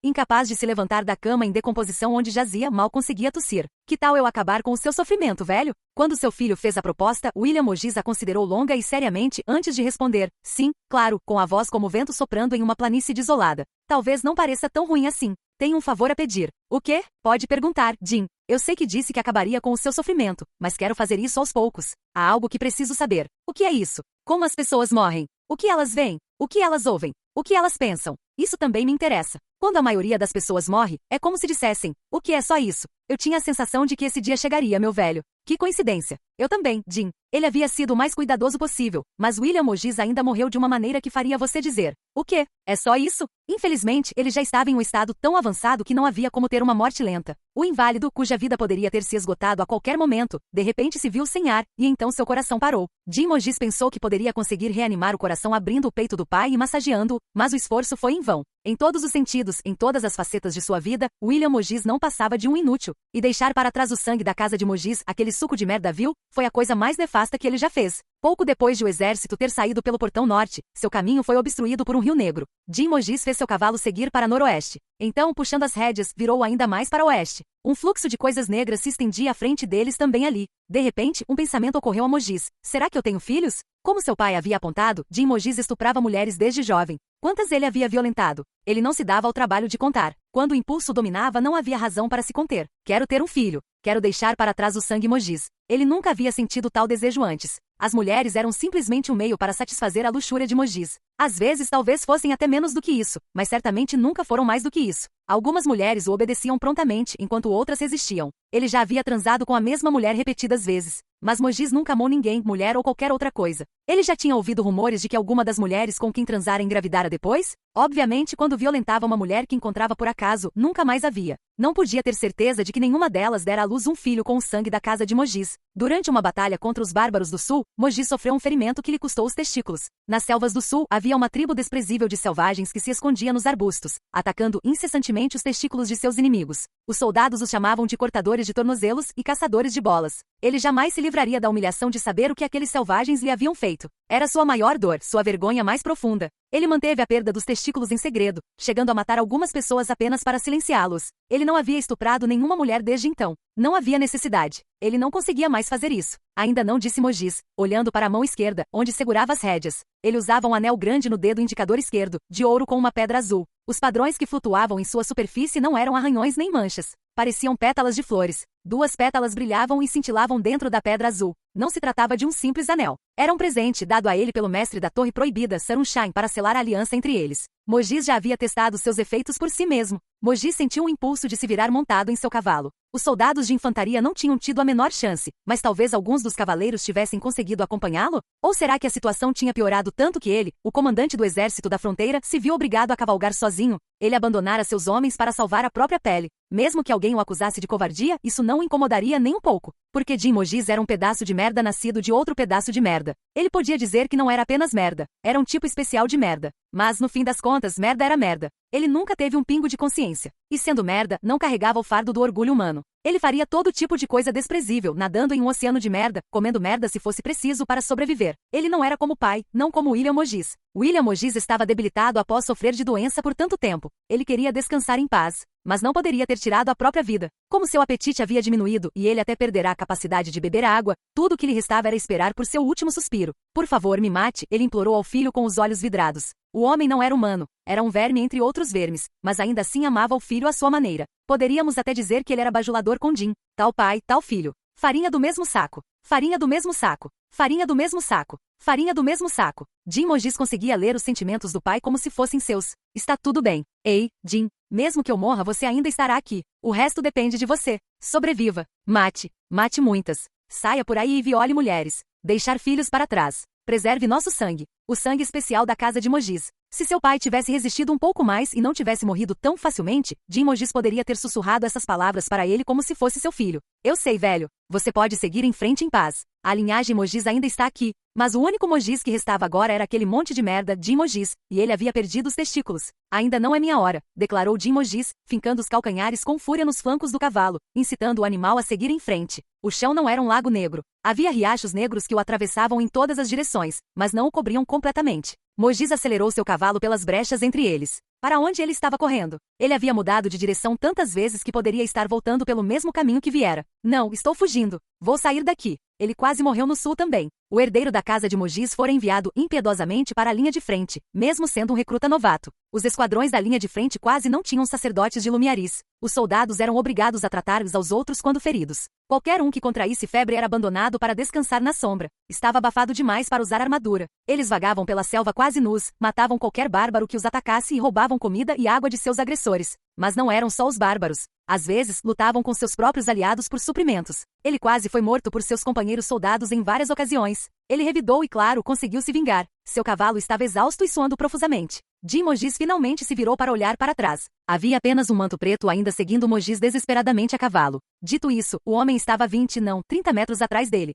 incapaz de se levantar da cama em decomposição onde jazia, mal conseguia tossir. Que tal eu acabar com o seu sofrimento, velho? Quando seu filho fez a proposta, William Moses a considerou longa e seriamente antes de responder. Sim, claro, com a voz como vento soprando em uma planície desolada. Talvez não pareça tão ruim assim. Tenho um favor a pedir. O quê? Pode perguntar, Jim. Eu sei que disse que acabaria com o seu sofrimento, mas quero fazer isso aos poucos. Há algo que preciso saber. O que é isso? Como as pessoas morrem? O que elas veem? O que elas ouvem? O que elas pensam? Isso também me interessa. Quando a maioria das pessoas morre, é como se dissessem, o que é só isso? Eu tinha a sensação de que esse dia chegaria, meu velho. Que coincidência. Eu também, Jim. Ele havia sido o mais cuidadoso possível, mas William Moses ainda morreu de uma maneira que faria você dizer, o quê? É só isso? Infelizmente, ele já estava em um estado tão avançado que não havia como ter uma morte lenta. O inválido, cuja vida poderia ter se esgotado a qualquer momento, de repente se viu sem ar, e então seu coração parou. Jim Moses pensou que poderia conseguir reanimar o coração abrindo o peito do pai e massageando-o, mas o esforço foi em vão. Em todos os sentidos, em todas as facetas de sua vida, William Moses não passava de um inútil. E deixar para trás o sangue da casa de Moses, aquele suco de merda vil, foi a coisa mais nefasta que ele já fez. Pouco depois de o exército ter saído pelo portão norte, seu caminho foi obstruído por um rio negro. Jim Moses fez seu cavalo seguir para noroeste. Então, puxando as rédeas, virou ainda mais para oeste. Um fluxo de coisas negras se estendia à frente deles também ali. De repente, um pensamento ocorreu a Moses. Será que eu tenho filhos? Como seu pai havia apontado, Jim Moses estuprava mulheres desde jovem. Quantas ele havia violentado? Ele não se dava ao trabalho de contar. Quando o impulso dominava, não havia razão para se conter. Quero ter um filho. Quero deixar para trás o sangue Moses. Ele nunca havia sentido tal desejo antes. As mulheres eram simplesmente um meio para satisfazer a luxúria de Moses. Às vezes talvez fossem até menos do que isso, mas certamente nunca foram mais do que isso. Algumas mulheres o obedeciam prontamente, enquanto outras resistiam. Ele já havia transado com a mesma mulher repetidas vezes. Mas Moses nunca amou ninguém, mulher ou qualquer outra coisa. Ele já tinha ouvido rumores de que alguma das mulheres com quem transara engravidara depois? Obviamente, quando violentava uma mulher que encontrava por acaso, nunca mais havia. Não podia ter certeza de que nenhuma delas dera à luz um filho com o sangue da casa de Moses. Durante uma batalha contra os bárbaros do sul, Moses sofreu um ferimento que lhe custou os testículos. Nas selvas do sul, havia uma tribo desprezível de selvagens que se escondia nos arbustos, atacando incessantemente os testículos de seus inimigos. Os soldados os chamavam de cortadores de tornozelos e caçadores de bolas. Ele jamais se livraria da humilhação de saber o que aqueles selvagens lhe haviam feito. Era sua maior dor, sua vergonha mais profunda. Ele manteve a perda dos testículos em segredo, chegando a matar algumas pessoas apenas para silenciá-los. Ele não havia estuprado nenhuma mulher desde então. Não havia necessidade. Ele não conseguia mais fazer isso. Ainda não, disse Moses, olhando para a mão esquerda, onde segurava as rédeas. Ele usava um anel grande no dedo indicador esquerdo, de ouro com uma pedra azul. Os padrões que flutuavam em sua superfície não eram arranhões nem manchas. Pareciam pétalas de flores. 2 pétalas brilhavam e cintilavam dentro da pedra azul. Não se tratava de um simples anel. Era um presente dado a ele pelo mestre da Torre Proibida, Sarunshine, para selar a aliança entre eles. Moses já havia testado seus efeitos por si mesmo. Moses sentiu um impulso de se virar montado em seu cavalo. Os soldados de infantaria não tinham tido a menor chance, mas talvez alguns dos cavaleiros tivessem conseguido acompanhá-lo? Ou será que a situação tinha piorado tanto que ele, o comandante do exército da fronteira, se viu obrigado a cavalgar sozinho? Ele abandonara seus homens para salvar a própria pele. Mesmo que alguém o acusasse de covardia, isso não o incomodaria nem um pouco. Porque Jim Moses era um pedaço de merda nascido de outro pedaço de merda. Ele podia dizer que não era apenas merda. Era um tipo especial de merda. Mas, no fim das contas, merda era merda. Ele nunca teve um pingo de consciência. E sendo merda, não carregava o fardo do orgulho humano. Ele faria todo tipo de coisa desprezível, nadando em um oceano de merda, comendo merda se fosse preciso para sobreviver. Ele não era como o pai, não como William Moses. William Moses estava debilitado após sofrer de doença por tanto tempo. Ele queria descansar em paz, mas não poderia ter tirado a própria vida. Como seu apetite havia diminuído e ele até perderá a capacidade de beber água, tudo o que lhe restava era esperar por seu último suspiro. Por favor, me mate, ele implorou ao filho com os olhos vidrados. O homem não era humano, era um verme entre outros vermes, mas ainda assim amava o filho à sua maneira. Poderíamos até dizer que ele era bajulador com Jim. Tal pai, tal filho. Farinha do mesmo saco. Farinha do mesmo saco. Farinha do mesmo saco. Farinha do mesmo saco. Jim Moses conseguia ler os sentimentos do pai como se fossem seus. Está tudo bem. Ei, Jim, mesmo que eu morra, você ainda estará aqui. O resto depende de você. Sobreviva. Mate. Mate muitas. Saia por aí e viole mulheres. Deixar filhos para trás. Preserve nosso sangue. O sangue especial da casa de Moses. Se seu pai tivesse resistido um pouco mais e não tivesse morrido tão facilmente, Jim Moses poderia ter sussurrado essas palavras para ele como se fosse seu filho. Eu sei, velho. Você pode seguir em frente em paz. A linhagem Moses ainda está aqui. Mas o único Moses que restava agora era aquele monte de merda, Jim Moses, e ele havia perdido os testículos. Ainda não é minha hora, declarou Jim Moses, fincando os calcanhares com fúria nos flancos do cavalo, incitando o animal a seguir em frente. O chão não era um lago negro. Havia riachos negros que o atravessavam em todas as direções, mas não o cobriam completamente. Moses acelerou seu cavalo pelas brechas entre eles. Para onde ele estava correndo? Ele havia mudado de direção tantas vezes que poderia estar voltando pelo mesmo caminho que viera. Não, estou fugindo. Vou sair daqui. Ele quase morreu no sul também. O herdeiro da casa de Mogis fora enviado impiedosamente para a linha de frente, mesmo sendo um recruta novato. Os esquadrões da linha de frente quase não tinham sacerdotes de Lumiaris. Os soldados eram obrigados a tratar uns aos outros quando feridos. Qualquer um que contraísse febre era abandonado para descansar na sombra. Estava abafado demais para usar armadura. Eles vagavam pela selva quase nus, matavam qualquer bárbaro que os atacasse e roubavam comida e água de seus agressores. Mas não eram só os bárbaros. Às vezes, lutavam com seus próprios aliados por suprimentos. Ele quase foi morto por seus companheiros soldados em várias ocasiões. Ele revidou e, claro, conseguiu se vingar. Seu cavalo estava exausto e suando profusamente. Jim Mogis finalmente se virou para olhar para trás. Havia apenas um manto preto ainda seguindo Mogis desesperadamente a cavalo. Dito isso, o homem estava 20, não, 30 metros atrás dele.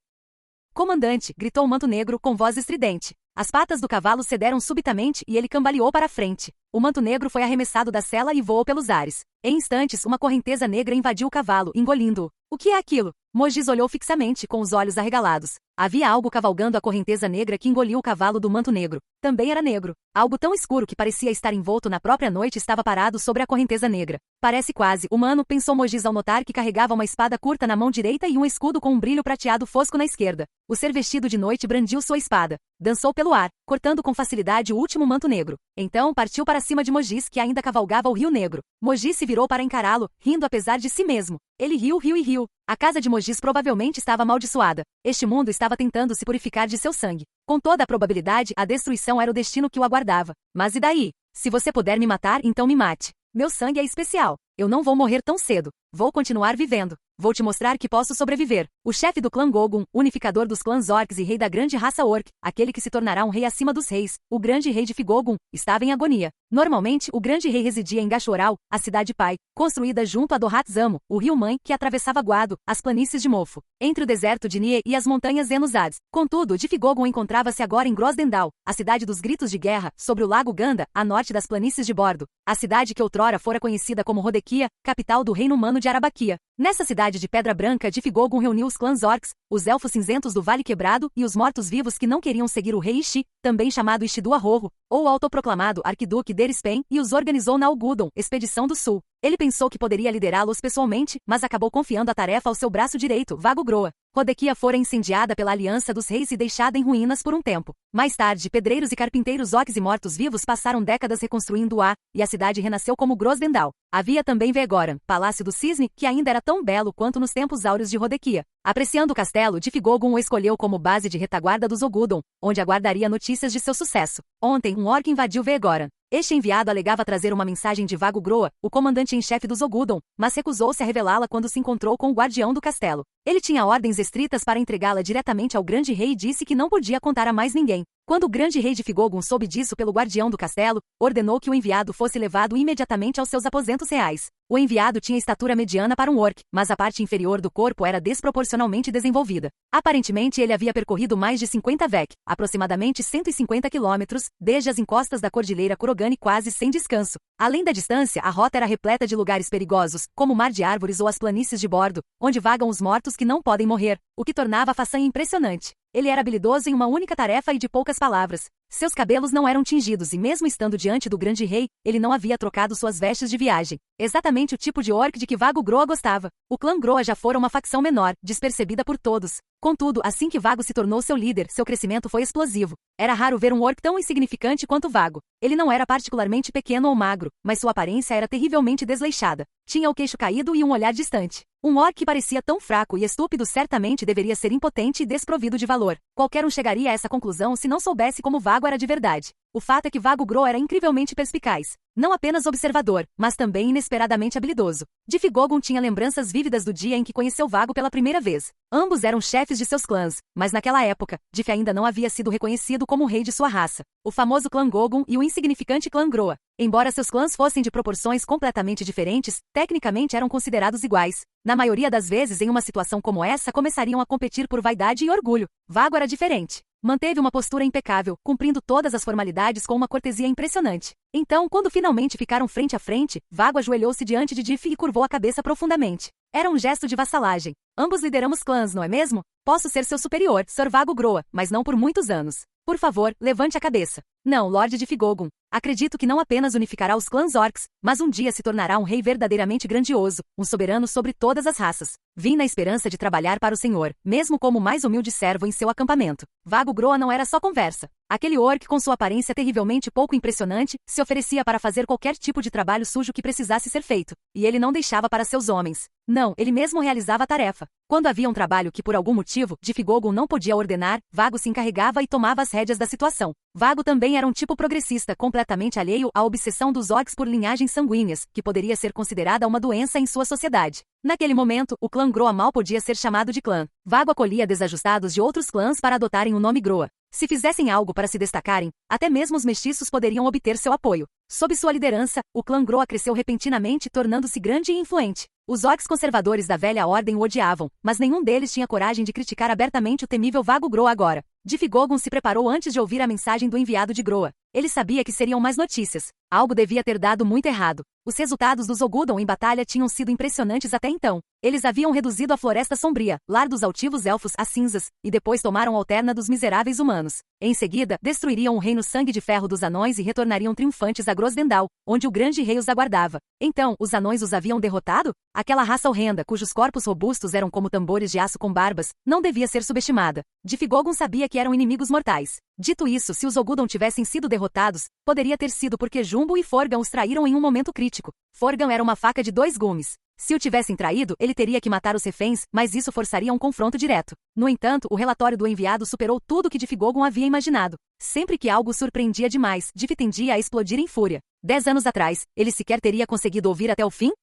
Comandante, gritou o manto negro com voz estridente. As patas do cavalo cederam subitamente e ele cambaleou para a frente. O manto negro foi arremessado da sela e voou pelos ares. Em instantes, uma correnteza negra invadiu o cavalo, engolindo-o. O que é aquilo? Mogis olhou fixamente, com os olhos arregalados. Havia algo cavalgando a correnteza negra que engoliu o cavalo do manto negro. Também era negro. Algo tão escuro que parecia estar envolto na própria noite estava parado sobre a correnteza negra. Parece quase humano, pensou Mogis ao notar que carregava uma espada curta na mão direita e um escudo com um brilho prateado fosco na esquerda. O ser vestido de noite brandiu sua espada. Dançou pelo ar, cortando com facilidade o último manto negro. Então partiu para cima de Mogis, que ainda cavalgava o Rio Negro. Mogis se virou para encará-lo, rindo apesar de si mesmo. Ele riu e riu. A casa de Mogis provavelmente estava amaldiçoada. Este mundo estava tentando se purificar de seu sangue. Com toda a probabilidade, a destruição era o destino que o aguardava. Mas e daí? Se você puder me matar, então me mate. Meu sangue é especial. Eu não vou morrer tão cedo. Vou continuar vivendo. Vou te mostrar que posso sobreviver. O chefe do clã Gogun, unificador dos clãs orcs e rei da grande raça orc, aquele que se tornará um rei acima dos reis, o grande rei de Figogun, estava em agonia. Normalmente, o grande rei residia em Gashoral, a cidade-pai, construída junto a Dohat-Zamo, o rio-mãe que atravessava Guado, as planícies de Mofo, entre o deserto de Nie e as montanhas Zenuzades. Contudo, de Figogun encontrava-se agora em Grosdendal, a cidade dos gritos de guerra, sobre o lago Ganda, a norte das planícies de Bordo, a cidade que outrora fora conhecida como Rodequia, capital do reino humano de Arabaquia. Nessa cidade de Pedra Branca, de Figogun reuniu os clãs orcs, os elfos cinzentos do Vale Quebrado e os mortos-vivos que não queriam seguir o rei Ishi, também chamado Ishidu Arrojo, ou autoproclamado arquiduque Derispen, e os organizou na Algudon, Expedição do Sul. Ele pensou que poderia liderá-los pessoalmente, mas acabou confiando a tarefa ao seu braço direito, Vago Groa. Rodequia fora incendiada pela aliança dos reis e deixada em ruínas por um tempo. Mais tarde, pedreiros e carpinteiros orcs e mortos-vivos passaram décadas reconstruindo-a, e a cidade renasceu como Grosdendal. Havia também Vegoran, Palácio do Cisne, que ainda era tão belo quanto nos tempos áureos de Rodequia. Apreciando o castelo, de Figogun o escolheu como base de retaguarda dos Ogudon, onde aguardaria notícias de seu sucesso. Ontem, um orc invadiu Vegoran. Este enviado alegava trazer uma mensagem de Vago Groa, o comandante em chefe dos Ogudon, mas recusou-se a revelá-la quando se encontrou com o guardião do castelo. Ele tinha ordens estritas para entregá-la diretamente ao grande rei e disse que não podia contar a mais ninguém. Quando o grande rei de Figogun soube disso pelo guardião do castelo, ordenou que o enviado fosse levado imediatamente aos seus aposentos reais. O enviado tinha estatura mediana para um orc, mas a parte inferior do corpo era desproporcionalmente desenvolvida. Aparentemente ele havia percorrido mais de 50 vec, aproximadamente 150 quilômetros, desde as encostas da Cordilheira Kurogane quase sem descanso. Além da distância, a rota era repleta de lugares perigosos, como o mar de árvores ou as planícies de Bordo, onde vagam os mortos que não podem morrer, o que tornava a façanha impressionante. Ele era habilidoso em uma única tarefa e de poucas palavras. Seus cabelos não eram tingidos e mesmo estando diante do grande rei, ele não havia trocado suas vestes de viagem. Exatamente o tipo de orc de que Vago Groa gostava. O clã Groa já fora uma facção menor, despercebida por todos. Contudo, assim que Vago se tornou seu líder, seu crescimento foi explosivo. Era raro ver um orc tão insignificante quanto Vago. Ele não era particularmente pequeno ou magro, mas sua aparência era terrivelmente desleixada. Tinha o queixo caído e um olhar distante. Um orc que parecia tão fraco e estúpido certamente deveria ser impotente e desprovido de valor. Qualquer um chegaria a essa conclusão se não soubesse como Vago era de verdade. O fato é que Vago Groa era incrivelmente perspicaz. Não apenas observador, mas também inesperadamente habilidoso. De Figogun tinha lembranças vívidas do dia em que conheceu Vago pela primeira vez. Ambos eram chefes de seus clãs, mas naquela época, Dif ainda não havia sido reconhecido como rei de sua raça. O famoso clã Gogun e o insignificante clã Groa. Embora seus clãs fossem de proporções completamente diferentes, tecnicamente eram considerados iguais. Na maioria das vezes, em uma situação como essa, começariam a competir por vaidade e orgulho. Vago era diferente. Manteve uma postura impecável, cumprindo todas as formalidades com uma cortesia impressionante. Então, quando finalmente ficaram frente a frente, Vago ajoelhou-se diante de Dif e curvou a cabeça profundamente. Era um gesto de vassalagem. Ambos lideramos clãs, não é mesmo? Posso ser seu superior, Sr. Vago Groa, mas não por muitos anos. Por favor, levante a cabeça. Não, Lorde de Figogon. Acredito que não apenas unificará os clãs orcs, mas um dia se tornará um rei verdadeiramente grandioso, um soberano sobre todas as raças. Vim na esperança de trabalhar para o Senhor, mesmo como o mais humilde servo em seu acampamento. Vago Groa não era só conversa. Aquele orc com sua aparência terrivelmente pouco impressionante, se oferecia para fazer qualquer tipo de trabalho sujo que precisasse ser feito, e ele não deixava para seus homens. Não, ele mesmo realizava a tarefa. Quando havia um trabalho que por algum motivo, de Figogon não podia ordenar, Vago se encarregava e tomava as rédeas da situação. Vago também era um tipo progressista, completamente alheio à obsessão dos orcs por linhagens sanguíneas, que poderia ser considerada uma doença em sua sociedade. Naquele momento, o clã Groa mal podia ser chamado de clã. Vago acolhia desajustados de outros clãs para adotarem o nome Groa. Se fizessem algo para se destacarem, até mesmo os mestiços poderiam obter seu apoio. Sob sua liderança, o clã Groa cresceu repentinamente, tornando-se grande e influente. Os orcs conservadores da velha ordem o odiavam, mas nenhum deles tinha coragem de criticar abertamente o temível Vago Groa agora. Difigogon se preparou antes de ouvir a mensagem do enviado de Groa. Ele sabia que seriam mais notícias. Algo devia ter dado muito errado. Os resultados dos Ogudon em batalha tinham sido impressionantes até então. Eles haviam reduzido a Floresta Sombria, lar dos altivos elfos, a cinzas, e depois tomaram Alterna dos miseráveis humanos. Em seguida, destruiriam o reino Sangue de Ferro dos anões e retornariam triunfantes a Grosdendal, onde o grande rei os aguardava. Então, os anões os haviam derrotado? Aquela raça horrenda, cujos corpos robustos eram como tambores de aço com barbas, não devia ser subestimada. Difigogon sabia que eram inimigos mortais. Dito isso, se os Ogudon tivessem sido derrotados, poderia ter sido porque Jumbo e Forgan os traíram em um momento crítico. Forgan era uma faca de 2 gumes. Se o tivessem traído, ele teria que matar os reféns, mas isso forçaria um confronto direto. No entanto, o relatório do enviado superou tudo que Difigogon havia imaginado. Sempre que algo surpreendia demais, Dif tendia a explodir em fúria. 10 anos atrás, ele sequer teria conseguido ouvir até o fim?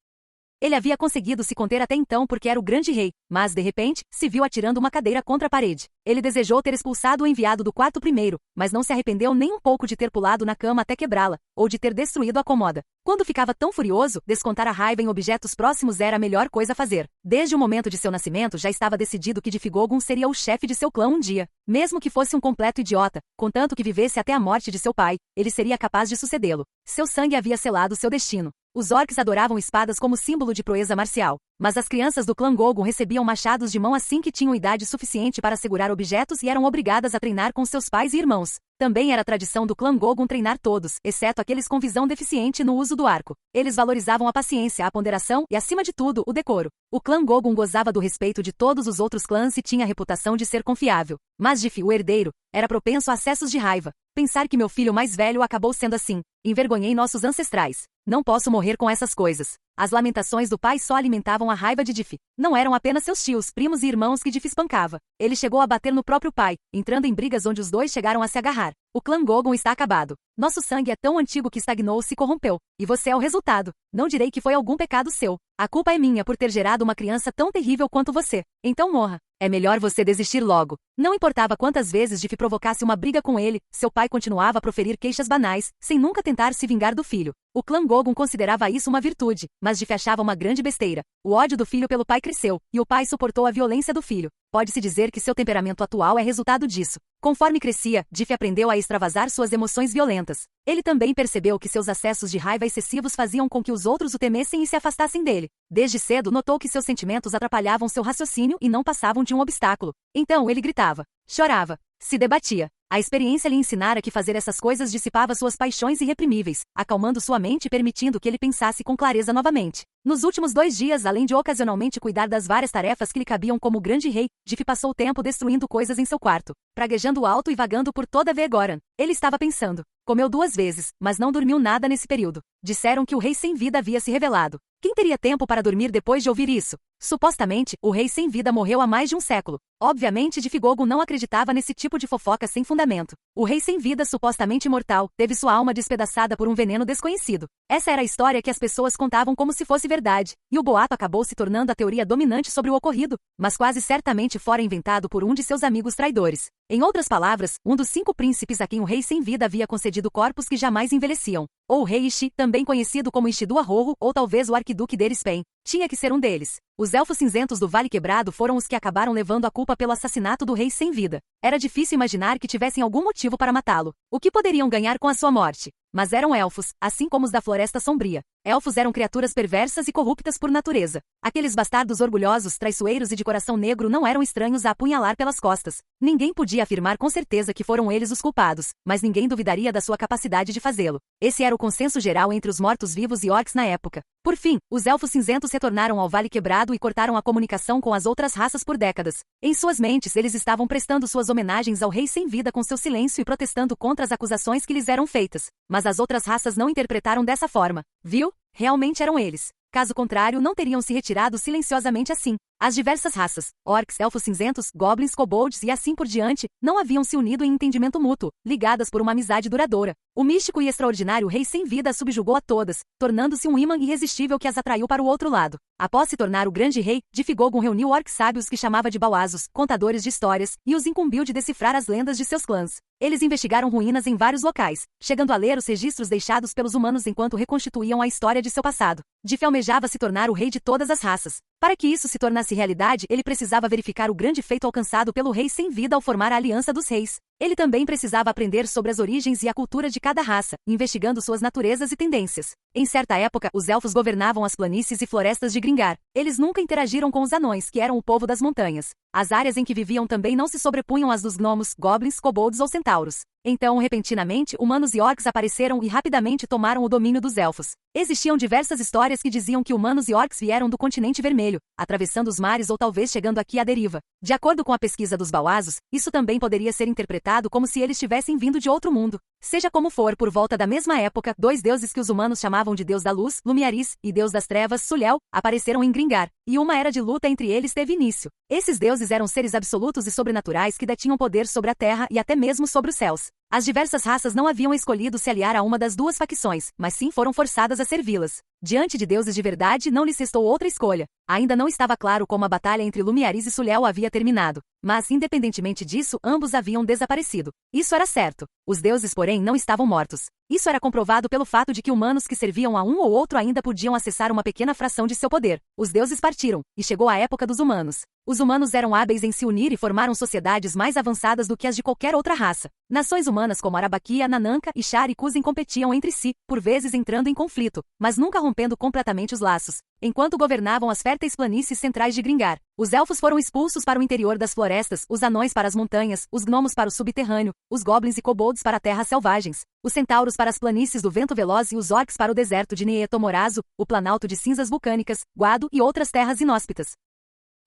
Ele havia conseguido se conter até então porque era o grande rei, mas, de repente, se viu atirando uma cadeira contra a parede. Ele desejou ter expulsado o enviado do quarto primeiro, mas não se arrependeu nem um pouco de ter pulado na cama até quebrá-la, ou de ter destruído a cômoda. Quando ficava tão furioso, descontar a raiva em objetos próximos era a melhor coisa a fazer. Desde o momento de seu nascimento já estava decidido que Difigogon seria o chefe de seu clã um dia. Mesmo que fosse um completo idiota, contanto que vivesse até a morte de seu pai, ele seria capaz de sucedê-lo. Seu sangue havia selado seu destino. Os orcs adoravam espadas como símbolo de proeza marcial, mas as crianças do clã Gogon recebiam machados de mão assim que tinham idade suficiente para segurar objetos e eram obrigadas a treinar com seus pais e irmãos. Também era tradição do clã Gogon treinar todos, exceto aqueles com visão deficiente no uso do arco. Eles valorizavam a paciência, a ponderação e, acima de tudo, o decoro. O clã Gogon gozava do respeito de todos os outros clãs e tinha a reputação de ser confiável. Mas Dif, o herdeiro, era propenso a acessos de raiva. Pensar que meu filho mais velho acabou sendo assim. Envergonhei nossos ancestrais. Não posso morrer com essas coisas. As lamentações do pai só alimentavam a raiva de Dif. Não eram apenas seus tios, primos e irmãos que Dif espancava. Ele chegou a bater no próprio pai, entrando em brigas onde os dois chegaram a se agarrar. O clã Gogon está acabado. Nosso sangue é tão antigo que estagnou-se e corrompeu. E você é o resultado. Não direi que foi algum pecado seu. A culpa é minha por ter gerado uma criança tão terrível quanto você. Então morra. É melhor você desistir logo. Não importava quantas vezes Dif provocasse uma briga com ele, seu pai continuava a proferir queixas banais, sem nunca tentar se vingar do filho. O clã Gogon considerava isso uma virtude, mas Dif achava uma grande besteira. O ódio do filho pelo pai cresceu, e o pai suportou a violência do filho. Pode-se dizer que seu temperamento atual é resultado disso. Conforme crescia, Dif aprendeu a extravasar suas emoções violentas. Ele também percebeu que seus acessos de raiva excessivos faziam com que os outros o temessem e se afastassem dele. Desde cedo notou que seus sentimentos atrapalhavam seu raciocínio e não passavam de um obstáculo. Então ele gritava, chorava, se debatia. A experiência lhe ensinara que fazer essas coisas dissipava suas paixões irreprimíveis, acalmando sua mente e permitindo que ele pensasse com clareza novamente. Nos últimos 2 dias, além de ocasionalmente cuidar das várias tarefas que lhe cabiam como grande rei, Dif passou o tempo destruindo coisas em seu quarto, praguejando alto e vagando por toda Vegoran. Ele estava pensando. Comeu 2 vezes, mas não dormiu nada nesse período. Disseram que o rei sem vida havia se revelado. Quem teria tempo para dormir depois de ouvir isso? Supostamente, o rei sem vida morreu há mais de um século. Obviamente, Difigogon não acreditava nesse tipo de fofoca sem fundamento. O rei sem vida, supostamente imortal, teve sua alma despedaçada por um veneno desconhecido. Essa era a história que as pessoas contavam como se fosse verdade, e o boato acabou se tornando a teoria dominante sobre o ocorrido, mas quase certamente fora inventado por um de seus amigos traidores. Em outras palavras, um dos 5 príncipes a quem o rei sem vida havia concedido corpos que jamais envelheciam. Ou o rei Ishi, também conhecido como Ishidu Arrojo, ou talvez o arquiduque Derispen. Tinha que ser um deles. Os elfos cinzentos do Vale Quebrado foram os que acabaram levando a culpa pelo assassinato do rei sem vida. Era difícil imaginar que tivessem algum motivo para matá-lo. O que poderiam ganhar com a sua morte? Mas eram elfos, assim como os da Floresta Sombria. Elfos eram criaturas perversas e corruptas por natureza. Aqueles bastardos orgulhosos, traiçoeiros e de coração negro não eram estranhos a apunhalar pelas costas. Ninguém podia poderia afirmar com certeza que foram eles os culpados, mas ninguém duvidaria da sua capacidade de fazê-lo. Esse era o consenso geral entre os mortos-vivos e orcs na época. Por fim, os Elfos Cinzentos retornaram ao Vale Quebrado e cortaram a comunicação com as outras raças por décadas. Em suas mentes, eles estavam prestando suas homenagens ao Rei Sem Vida com seu silêncio e protestando contra as acusações que lhes eram feitas. Mas as outras raças não interpretaram dessa forma. Viu? Realmente eram eles. Caso contrário, não teriam se retirado silenciosamente assim. As diversas raças, orcs, elfos cinzentos, goblins, kobolds e assim por diante, não haviam se unido em entendimento mútuo, ligadas por uma amizade duradoura. O místico e extraordinário Rei Sem Vida subjugou a todas, tornando-se um ímã irresistível que as atraiu para o outro lado. Após se tornar o grande rei, Difigogon reuniu orcs sábios que chamava de bauazos, contadores de histórias, e os incumbiu de decifrar as lendas de seus clãs. Eles investigaram ruínas em vários locais, chegando a ler os registros deixados pelos humanos enquanto reconstituíam a história de seu passado. Dif almejava se tornar o rei de todas as raças. Para que isso se tornasse realidade, ele precisava verificar o grande feito alcançado pelo Rei Sem Vida ao formar a Aliança dos Reis. Ele também precisava aprender sobre as origens e a cultura de cada raça, investigando suas naturezas e tendências. Em certa época, os elfos governavam as planícies e florestas de Gringar. Eles nunca interagiram com os anões, que eram o povo das montanhas. As áreas em que viviam também não se sobrepunham às dos gnomos, goblins, kobolds ou centauros. Então, repentinamente, humanos e orcs apareceram e rapidamente tomaram o domínio dos elfos. Existiam diversas histórias que diziam que humanos e orcs vieram do continente vermelho, atravessando os mares ou talvez chegando aqui à deriva. De acordo com a pesquisa dos bauazos, isso também poderia ser interpretado como se eles tivessem vindo de outro mundo. Seja como for, por volta da mesma época, dois deuses que os humanos chamavam de Deus da Luz, Lumiaris, e Deus das Trevas, Sulel, apareceram em Gringar, e uma era de luta entre eles teve início. Esses deuses eram seres absolutos e sobrenaturais que detinham poder sobre a terra e até mesmo sobre os céus. As diversas raças não haviam escolhido se aliar a uma das duas facções, mas sim foram forçadas a servi-las. Diante de deuses de verdade, não lhes restou outra escolha. Ainda não estava claro como a batalha entre Lumiaris e Sulel havia terminado, mas, independentemente disso, ambos haviam desaparecido. Isso era certo. Os deuses, porém, não estavam mortos. Isso era comprovado pelo fato de que humanos que serviam a um ou outro ainda podiam acessar uma pequena fração de seu poder. Os deuses partiram, e chegou a época dos humanos. Os humanos eram hábeis em se unir e formaram sociedades mais avançadas do que as de qualquer outra raça. Nações humanas como Arabaquia, Nananka e Shar e Kuzin competiam entre si, por vezes entrando em conflito, mas nunca rompendo completamente os laços. Enquanto governavam as férteis planícies centrais de Gringar, os elfos foram expulsos para o interior das florestas, os anões para as montanhas, os gnomos para o subterrâneo, os goblins e kobolds para terras selvagens, os centauros para as planícies do vento veloz e os orcs para o deserto de Neetomorazo, o planalto de cinzas vulcânicas, Guado e outras terras inóspitas.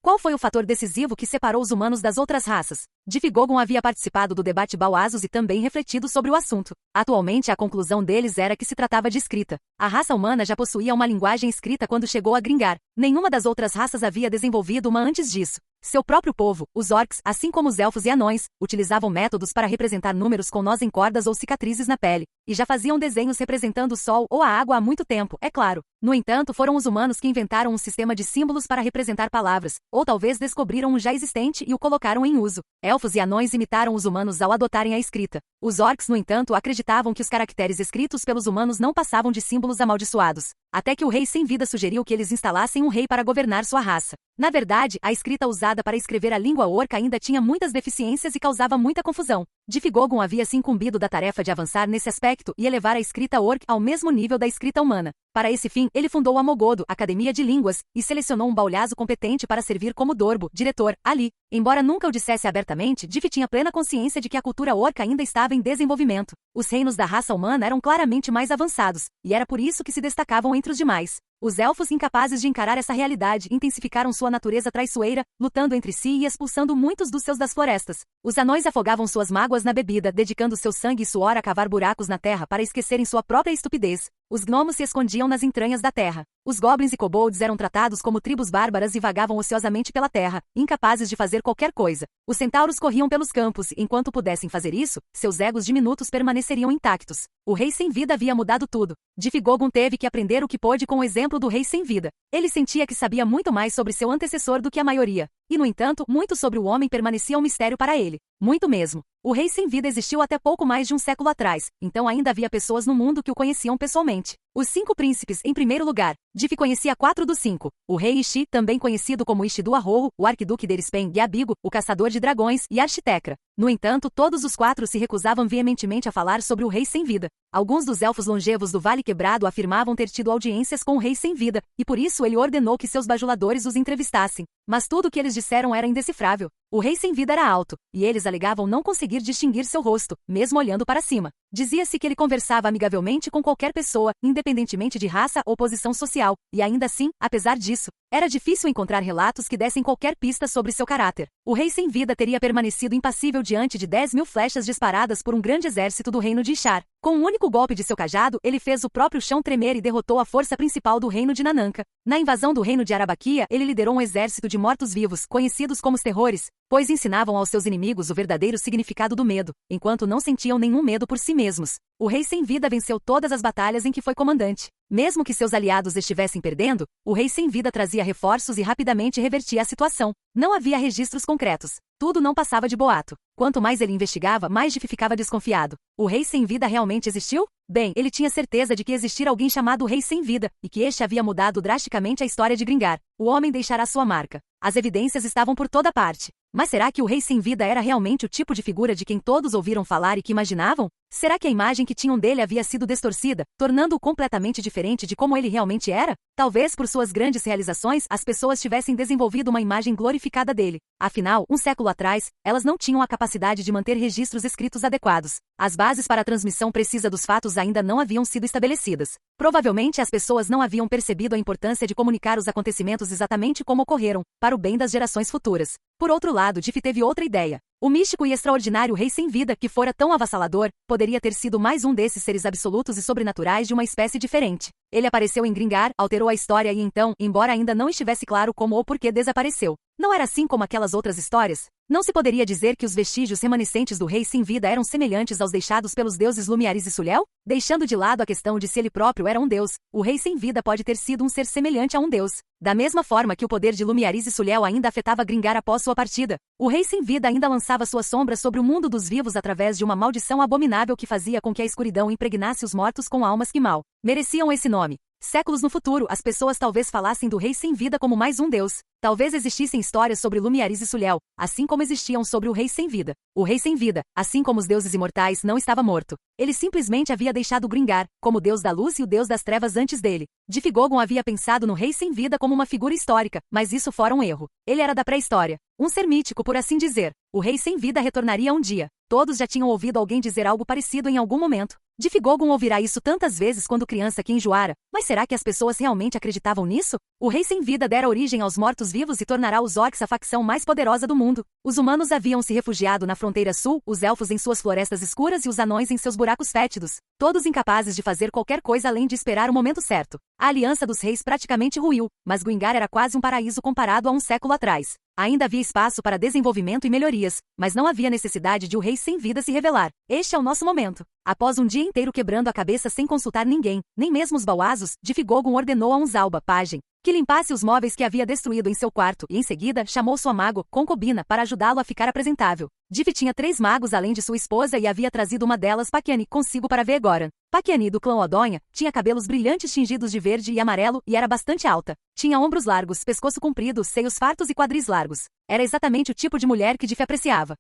Qual foi o fator decisivo que separou os humanos das outras raças? Difigogon havia participado do debate bauazos e também refletido sobre o assunto. Atualmente, a conclusão deles era que se tratava de escrita. A raça humana já possuía uma linguagem escrita quando chegou a Gringar. Nenhuma das outras raças havia desenvolvido uma antes disso. Seu próprio povo, os orcs, assim como os elfos e anões, utilizavam métodos para representar números com nós em cordas ou cicatrizes na pele, e já faziam desenhos representando o sol ou a água há muito tempo, é claro. No entanto, foram os humanos que inventaram um sistema de símbolos para representar palavras, ou talvez descobriram um já existente e o colocaram em uso. Elfos e anões imitaram os humanos ao adotarem a escrita. Os orcs, no entanto, acreditavam que os caracteres escritos pelos humanos não passavam de símbolos amaldiçoados, até que o Rei Sem Vida sugeriu que eles instalassem um rei para governar sua raça. Na verdade, a escrita usada para escrever a língua orca ainda tinha muitas deficiências e causava muita confusão. Difigogon havia se incumbido da tarefa de avançar nesse aspecto e elevar a escrita orc ao mesmo nível da escrita humana. Para esse fim, ele fundou a Mogodo, Academia de Línguas, e selecionou um baulhazo competente para servir como Dorbo, diretor, ali. Embora nunca o dissesse abertamente, Dif tinha plena consciência de que a cultura orca ainda estava em desenvolvimento. Os reinos da raça humana eram claramente mais avançados, e era por isso que se destacavam entre os demais. Os elfos, incapazes de encarar essa realidade, intensificaram sua natureza traiçoeira, lutando entre si e expulsando muitos dos seus das florestas. Os anões afogavam suas mágoas na bebida, dedicando seu sangue e suor a cavar buracos na terra para esquecerem sua própria estupidez. Os gnomos se escondiam nas entranhas da terra. Os goblins e kobolds eram tratados como tribos bárbaras e vagavam ociosamente pela terra, incapazes de fazer qualquer coisa. Os centauros corriam pelos campos e, enquanto pudessem fazer isso, seus egos diminutos permaneceriam intactos. O Rei Sem Vida havia mudado tudo. Difigogon teve que aprender o que pôde com o exemplo do Rei Sem Vida. Ele sentia que sabia muito mais sobre seu antecessor do que a maioria. E, no entanto, muito sobre o homem permanecia um mistério para ele. Muito mesmo. O Rei Sem Vida existiu até pouco mais de um século atrás, então ainda havia pessoas no mundo que o conheciam pessoalmente. Os 5 príncipes, em primeiro lugar. Diff conhecia 4 dos 5. O rei Ishi, também conhecido como Ishi do Arrojo, o arquiduque Derispen e Abigo, o caçador de dragões, e Architecra. No entanto, todos os 4 se recusavam veementemente a falar sobre o rei sem vida. Alguns dos elfos longevos do Vale Quebrado afirmavam ter tido audiências com o rei sem vida, e por isso ele ordenou que seus bajuladores os entrevistassem. Mas tudo o que eles disseram era indecifrável. O rei sem vida era alto, e eles alegavam não conseguir distinguir seu rosto, mesmo olhando para cima. Dizia-se que ele conversava amigavelmente com qualquer pessoa, independentemente de raça ou posição social, e ainda assim, apesar disso, era difícil encontrar relatos que dessem qualquer pista sobre seu caráter. O rei sem vida teria permanecido impassível diante de 10.000 flechas disparadas por um grande exército do reino de Ishar. Com um único golpe de seu cajado, ele fez o próprio chão tremer e derrotou a força principal do reino de Nananka. Na invasão do reino de Arabaquia, ele liderou um exército de mortos-vivos, conhecidos como os Terrores, pois ensinavam aos seus inimigos o verdadeiro significado do medo, enquanto não sentiam nenhum medo por si mesmos. O rei sem vida venceu todas as batalhas em que foi comandante. Mesmo que seus aliados estivessem perdendo, o rei sem vida trazia reforços e rapidamente revertia a situação. Não havia registros concretos. Tudo não passava de boato. Quanto mais ele investigava, mais Diff ficava desconfiado. O rei sem vida realmente existiu? Bem, ele tinha certeza de que existira alguém chamado Rei Sem Vida, e que este havia mudado drasticamente a história de Gringar. O homem deixará sua marca. As evidências estavam por toda parte. Mas será que o Rei Sem Vida era realmente o tipo de figura de quem todos ouviram falar e que imaginavam? Será que a imagem que tinham dele havia sido distorcida, tornando-o completamente diferente de como ele realmente era? Talvez por suas grandes realizações, as pessoas tivessem desenvolvido uma imagem glorificada dele. Afinal, um século atrás, elas não tinham a capacidade de manter registros escritos adequados. As bases para a transmissão precisa dos fatos ainda não haviam sido estabelecidas. Provavelmente as pessoas não haviam percebido a importância de comunicar os acontecimentos exatamente como ocorreram, para o bem das gerações futuras. Por outro lado, Diff teve outra ideia. O místico e extraordinário rei sem vida, que fora tão avassalador, poderia ter sido mais um desses seres absolutos e sobrenaturais de uma espécie diferente. Ele apareceu em Gringar, alterou a história e então, embora ainda não estivesse claro como ou por que desapareceu. Não era assim como aquelas outras histórias? Não se poderia dizer que os vestígios remanescentes do rei sem vida eram semelhantes aos deixados pelos deuses Lumiaris e Sulel? Deixando de lado a questão de se ele próprio era um deus, o rei sem vida pode ter sido um ser semelhante a um deus. Da mesma forma que o poder de Lumiaris e Sulel ainda afetava Gringar após sua partida, o rei sem vida ainda lançava sua sombra sobre o mundo dos vivos através de uma maldição abominável que fazia com que a escuridão impregnasse os mortos com almas que mal mereciam esse nome. Séculos no futuro, as pessoas talvez falassem do rei sem vida como mais um deus. Talvez existissem histórias sobre Lumiaris e Sulel, assim como existiam sobre o rei sem vida. O rei sem vida, assim como os deuses imortais, não estava morto. Ele simplesmente havia deixado Gringar, como deus da luz e o deus das trevas antes dele. Diff Gogon havia pensado no rei sem vida como uma figura histórica, mas isso fora um erro. Ele era da pré-história. Um ser mítico, por assim dizer. O rei sem vida retornaria um dia. Todos já tinham ouvido alguém dizer algo parecido em algum momento. Diff Gogon ouvirá isso tantas vezes quando criança que enjoara, mas será que as pessoas realmente acreditavam nisso? O rei sem vida dera origem aos mortos-vivos e tornará os orcs a facção mais poderosa do mundo. Os humanos haviam se refugiado na fronteira sul, os elfos em suas florestas escuras e os anões em seus buracos fétidos, todos incapazes de fazer qualquer coisa além de esperar o momento certo. A aliança dos reis praticamente ruiu, mas Gringar era quase um paraíso comparado a um século atrás. Ainda havia espaço para desenvolvimento e melhorias, mas não havia necessidade de o rei sem vida se revelar. Este é o nosso momento. Após um dia inteiro quebrando a cabeça sem consultar ninguém, nem mesmo os Bawazos, Diff Gogon ordenou a um Zalba, pajem, que limpasse os móveis que havia destruído em seu quarto e, em seguida, chamou sua mago, concubina, para ajudá-lo a ficar apresentável. Diff tinha 3 magos além de sua esposa e havia trazido uma delas, Paquiani, consigo para Vegoran. Paquiani, do clã Odonha, tinha cabelos brilhantes tingidos de verde e amarelo e era bastante alta. Tinha ombros largos, pescoço comprido, seios fartos e quadris largos. Era exatamente o tipo de mulher que Diff apreciava.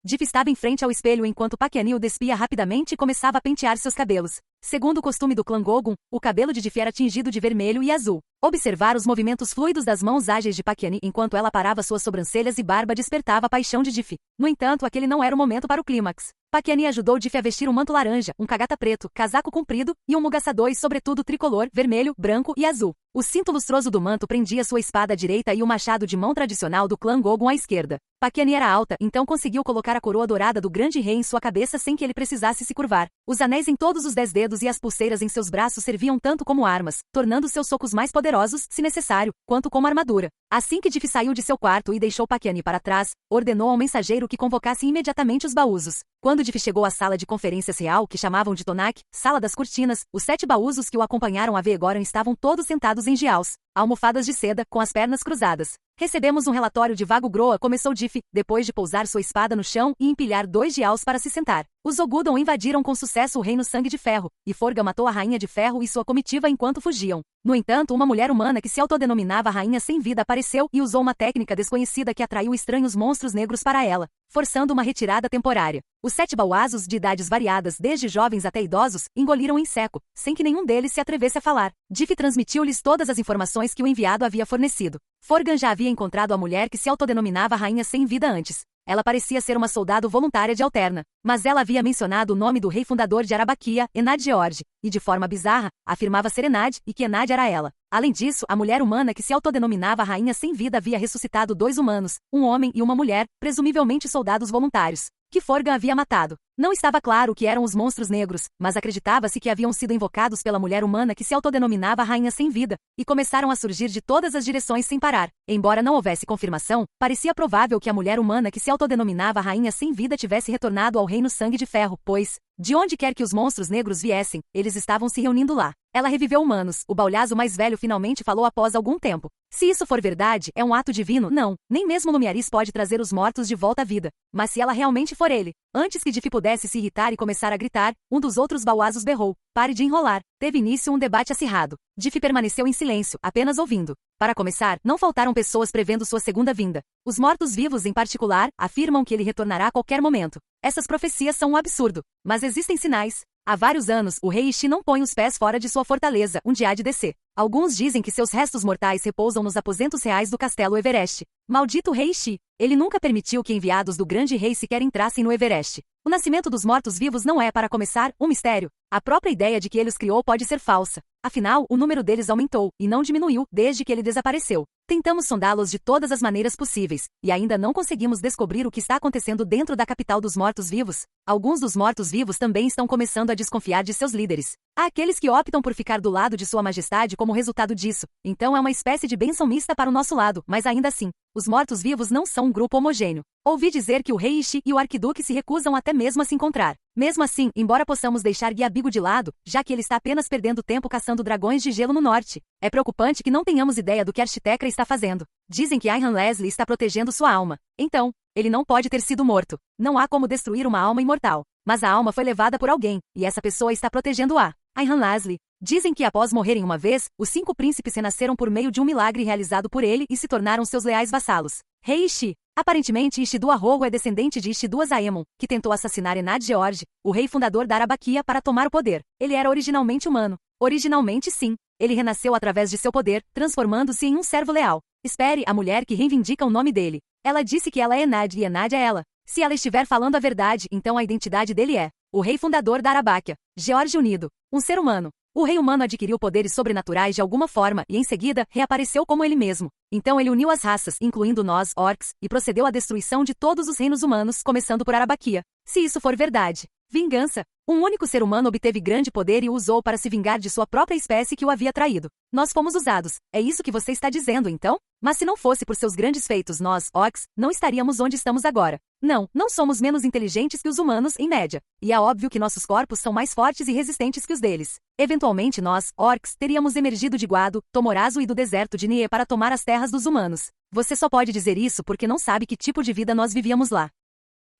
Diff estava em frente ao espelho enquanto Paquiani o despia rapidamente e começava a pentear seus cabelos. Segundo o costume do clã Gogon, o cabelo de Diff era tingido de vermelho e azul. Observar os movimentos fluidos das mãos ágeis de Paquiani enquanto ela parava suas sobrancelhas e barba despertava a paixão de Diff. No entanto, aquele não era o momento para o clímax. Paquiani ajudou Diff a vestir um manto laranja, um cagata preto, casaco comprido e um mugaçador e sobretudo tricolor, vermelho, branco e azul. O cinto lustroso do manto prendia sua espada à direita e o machado de mão tradicional do clã Gogon à esquerda. Paquiani era alta, então conseguiu colocar a coroa dourada do grande rei em sua cabeça sem que ele precisasse se curvar. Os anéis em todos os 10 dedos e as pulseiras em seus braços serviam tanto como armas, tornando seus socos mais poderosos, se necessário, quanto como armadura. Assim que Diff saiu de seu quarto e deixou Paquiani para trás, ordenou ao mensageiro que convocasse imediatamente os Bawuzos. Quando Diff chegou à sala de conferências real, que chamavam de Tonak, sala das cortinas, os 7 Bawuzos que o acompanharam a Vegoran estavam todos sentados em jiaus, almofadas de seda, com as pernas cruzadas. Recebemos um relatório de Vago Groa, começou Diff, depois de pousar sua espada no chão e empilhar 2 jiaus para se sentar. Os Ogudon invadiram com sucesso o Reino Sangue de Ferro, e Forga matou a Rainha de Ferro e sua comitiva enquanto fugiam. No entanto, uma mulher humana que se autodenominava Rainha Sem Vida apareceu e usou uma técnica desconhecida que atraiu estranhos monstros negros para ela, forçando uma retirada temporária. Os 7 Bauazos de idades variadas, desde jovens até idosos, engoliram em seco, sem que nenhum deles se atrevesse a falar. Diff transmitiu-lhes todas as informações que o enviado havia fornecido. Forgan já havia encontrado a mulher que se autodenominava Rainha Sem Vida antes. Ela parecia ser uma soldado voluntária de Alterna, mas ela havia mencionado o nome do rei fundador de Arabaquia, Enad George, e de forma bizarra, afirmava ser Enad e que Enad era ela. Além disso, a mulher humana que se autodenominava Rainha Sem Vida havia ressuscitado 2 humanos, um homem e uma mulher, presumivelmente soldados voluntários, que Forgan havia matado. Não estava claro o que eram os monstros negros, mas acreditava-se que haviam sido invocados pela mulher humana que se autodenominava Rainha Sem Vida, e começaram a surgir de todas as direções sem parar. Embora não houvesse confirmação, parecia provável que a mulher humana que se autodenominava Rainha Sem Vida tivesse retornado ao Reino Sangue de Ferro, pois, de onde quer que os monstros negros viessem, eles estavam se reunindo lá. Ela reviveu humanos, o Baulhazo mais velho finalmente falou após algum tempo. Se isso for verdade, é um ato divino? Não, nem mesmo Lumiaris pode trazer os mortos de volta à vida. Mas se ela realmente for ele, antes que Diff pudesse se irritar e começar a gritar, um dos outros Bauazos berrou: "Pare de enrolar." Teve início um debate acirrado. Diff permaneceu em silêncio, apenas ouvindo. Para começar, não faltaram pessoas prevendo sua segunda vinda. Os mortos-vivos, em particular, afirmam que ele retornará a qualquer momento. Essas profecias são um absurdo, mas existem sinais. Há vários anos, o rei Ishi não põe os pés fora de sua fortaleza, onde há de descer. Alguns dizem que seus restos mortais repousam nos aposentos reais do castelo Everest. Maldito rei Ishi! Ele nunca permitiu que enviados do grande rei sequer entrassem no Everest. O nascimento dos mortos-vivos não é, para começar, um mistério. A própria ideia de que ele os criou pode ser falsa. Afinal, o número deles aumentou, e não diminuiu, desde que ele desapareceu. Tentamos sondá-los de todas as maneiras possíveis, e ainda não conseguimos descobrir o que está acontecendo dentro da capital dos mortos-vivos. Alguns dos mortos-vivos também estão começando a desconfiar de seus líderes. Há aqueles que optam por ficar do lado de Sua Majestade como resultado disso. Então é uma espécie de bênção mista para o nosso lado, mas ainda assim, os mortos-vivos não são um grupo homogêneo. Ouvi dizer que o rei Ishi e o arquiduque se recusam até mesmo a se encontrar. Mesmo assim, embora possamos deixar Guiabigo de lado, já que ele está apenas perdendo tempo caçando dragões de gelo no norte, é preocupante que não tenhamos ideia do que Architecra está fazendo. Dizem que Ayhan Leslie está protegendo sua alma. Então, ele não pode ter sido morto. Não há como destruir uma alma imortal. Mas a alma foi levada por alguém, e essa pessoa está protegendo-a. Ayhan Leslie. Dizem que após morrerem uma vez, os 5 príncipes renasceram por meio de um milagre realizado por ele e se tornaram seus leais vassalos. Rei Ishi. Aparentemente Ishidu Arrogo é descendente de Ishidu Azaemon, que tentou assassinar Enad George, o rei fundador da Arabaquia, para tomar o poder. Ele era originalmente humano. Originalmente sim. Ele renasceu através de seu poder, transformando-se em um servo leal. Espere, a mulher que reivindica o nome dele. Ela disse que ela é Enad e Enad é ela. Se ela estiver falando a verdade, então a identidade dele é o rei fundador da Arabaquia, George Unido, um ser humano. O rei humano adquiriu poderes sobrenaturais de alguma forma e, em seguida, reapareceu como ele mesmo. Então ele uniu as raças, incluindo nós, orcs, e procedeu à destruição de todos os reinos humanos, começando por Arabaquia. Se isso for verdade. Vingança. Um único ser humano obteve grande poder e o usou para se vingar de sua própria espécie que o havia traído. Nós fomos usados. É isso que você está dizendo, então? Mas se não fosse por seus grandes feitos, nós, orcs, não estaríamos onde estamos agora. Não, não somos menos inteligentes que os humanos, em média. E é óbvio que nossos corpos são mais fortes e resistentes que os deles. Eventualmente nós, orcs, teríamos emergido de Guado, Tomorazo e do deserto de Nie para tomar as terras dos humanos. Você só pode dizer isso porque não sabe que tipo de vida nós vivíamos lá.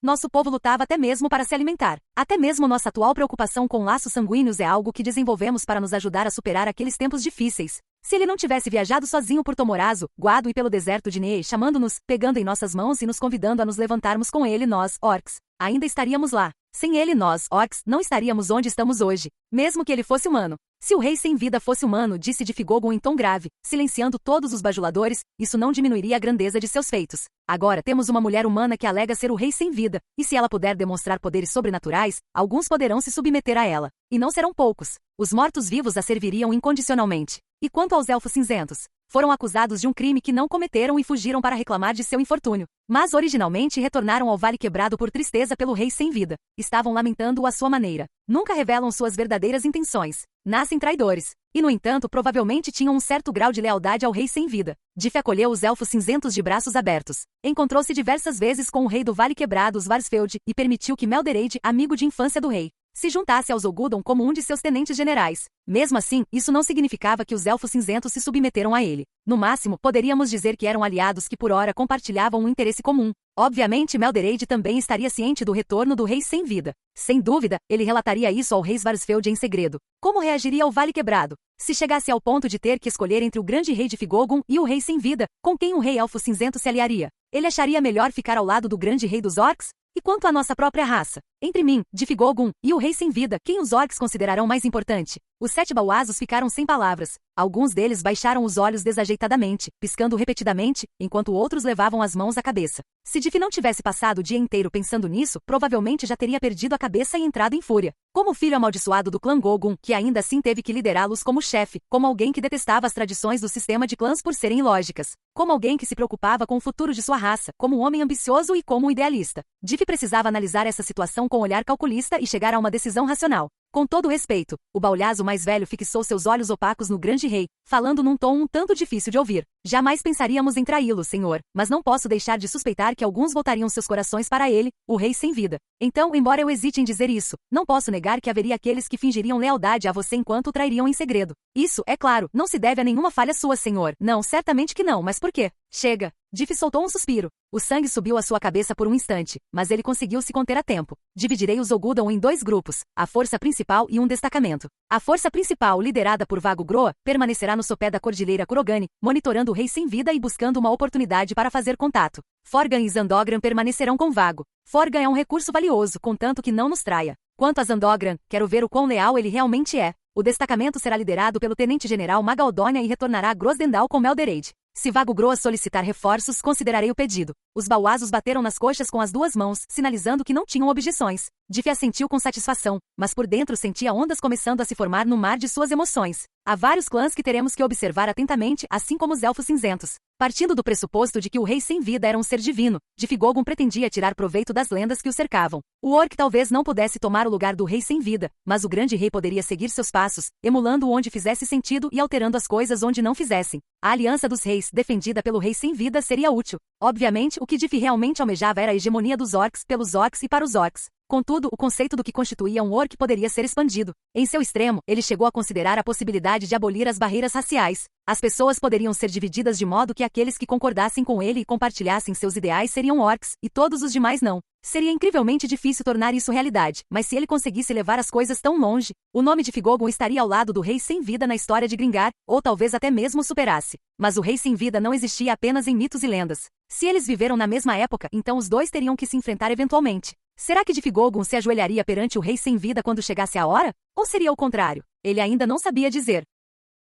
Nosso povo lutava até mesmo para se alimentar. Até mesmo nossa atual preocupação com laços sanguíneos é algo que desenvolvemos para nos ajudar a superar aqueles tempos difíceis. Se ele não tivesse viajado sozinho por Tomorazo, Guado e pelo deserto de Nie, chamando-nos, pegando em nossas mãos e nos convidando a nos levantarmos com ele, nós, orcs, ainda estaríamos lá. Sem ele, nós, orcs, não estaríamos onde estamos hoje, mesmo que ele fosse humano. Se o rei sem vida fosse humano, disse Difigogon em tom grave, silenciando todos os bajuladores, isso não diminuiria a grandeza de seus feitos. Agora temos uma mulher humana que alega ser o rei sem vida, e se ela puder demonstrar poderes sobrenaturais, alguns poderão se submeter a ela. E não serão poucos. Os mortos-vivos a serviriam incondicionalmente. E quanto aos elfos cinzentos? Foram acusados de um crime que não cometeram e fugiram para reclamar de seu infortúnio. Mas originalmente retornaram ao Vale Quebrado por tristeza pelo rei sem vida. Estavam lamentando-o à sua maneira. Nunca revelam suas verdadeiras intenções. Nascem traidores. E, no entanto, provavelmente tinham um certo grau de lealdade ao rei sem vida. Diff acolheu os elfos cinzentos de braços abertos. Encontrou-se diversas vezes com o rei do Vale Quebrado, Svarsfeld, e permitiu que Meldereid, amigo de infância do rei, se juntasse aos Ogudon como um de seus tenentes generais. Mesmo assim, isso não significava que os elfos cinzentos se submeteram a ele. No máximo, poderíamos dizer que eram aliados que por ora compartilhavam um interesse comum. Obviamente Meldereid também estaria ciente do retorno do rei sem vida. Sem dúvida, ele relataria isso ao rei Svarsfeld em segredo. Como reagiria ao Vale Quebrado? Se chegasse ao ponto de ter que escolher entre o grande rei de Figogun e o rei sem vida, com quem o rei Elfo Cinzento se aliaria? Ele acharia melhor ficar ao lado do grande rei dos orcs? E quanto à nossa própria raça? Entre mim, de Figogun, e o rei sem vida, quem os orcs considerarão mais importante? Os 7 bauasos ficaram sem palavras. Alguns deles baixaram os olhos desajeitadamente, piscando repetidamente, enquanto outros levavam as mãos à cabeça. Se Diff não tivesse passado o dia inteiro pensando nisso, provavelmente já teria perdido a cabeça e entrado em fúria. Como filho amaldiçoado do clã Gogun, que ainda assim teve que liderá-los como chefe, como alguém que detestava as tradições do sistema de clãs por serem ilógicas, como alguém que se preocupava com o futuro de sua raça, como um homem ambicioso e como um idealista. Diff precisava analisar essa situação com um olhar calculista e chegar a uma decisão racional. Com todo respeito, o baulhazo mais velho fixou seus olhos opacos no grande rei, falando num tom um tanto difícil de ouvir. Jamais pensaríamos em traí-lo, senhor, mas não posso deixar de suspeitar que alguns voltariam seus corações para ele, o rei sem vida. Então, embora eu hesite em dizer isso, não posso negar que haveria aqueles que fingiriam lealdade a você enquanto o trairiam em segredo. Isso, é claro, não se deve a nenhuma falha sua, senhor. Não, certamente que não, mas por quê? Chega. Diff soltou um suspiro. O sangue subiu à sua cabeça por um instante, mas ele conseguiu se conter a tempo. Dividirei os Ogudon em 2 grupos, a força principal e um destacamento. A força principal, liderada por Vago Groa, permanecerá no sopé da Cordilheira Kurogane, monitorando o rei sem vida e buscando uma oportunidade para fazer contato. Forgan e Zandogran permanecerão com Vago. Forgan é um recurso valioso, contanto que não nos traia. Quanto a Zandogran, quero ver o quão leal ele realmente é. O destacamento será liderado pelo tenente-general Magaldônia e retornará a Grosdendal com Meldereid. Se Vago Groa solicitar reforços, considerarei o pedido. Os bauasos bateram nas coxas com as 2 mãos, sinalizando que não tinham objeções. Diff assentiu com satisfação, mas por dentro sentia ondas começando a se formar no mar de suas emoções. Há vários clãs que teremos que observar atentamente, assim como os Elfos Cinzentos. Partindo do pressuposto de que o rei sem vida era um ser divino, Diff Gogun pretendia tirar proveito das lendas que o cercavam. O orc talvez não pudesse tomar o lugar do rei sem vida, mas o grande rei poderia seguir seus passos, emulando onde fizesse sentido e alterando as coisas onde não fizessem. A aliança dos reis, defendida pelo rei sem vida, seria útil. Obviamente, o que Diff realmente almejava era a hegemonia dos orcs pelos orcs e para os orcs. Contudo, o conceito do que constituía um orc poderia ser expandido. Em seu extremo, ele chegou a considerar a possibilidade de abolir as barreiras raciais. As pessoas poderiam ser divididas de modo que aqueles que concordassem com ele e compartilhassem seus ideais seriam orcs, e todos os demais não. Seria incrivelmente difícil tornar isso realidade, mas se ele conseguisse levar as coisas tão longe, o nome de Figogun estaria ao lado do rei sem vida na história de Gringar, ou talvez até mesmo superasse. Mas o rei sem vida não existia apenas em mitos e lendas. Se eles viveram na mesma época, então os dois teriam que se enfrentar eventualmente. Será que Diff Gogun se ajoelharia perante o rei sem vida quando chegasse a hora? Ou seria o contrário? Ele ainda não sabia dizer.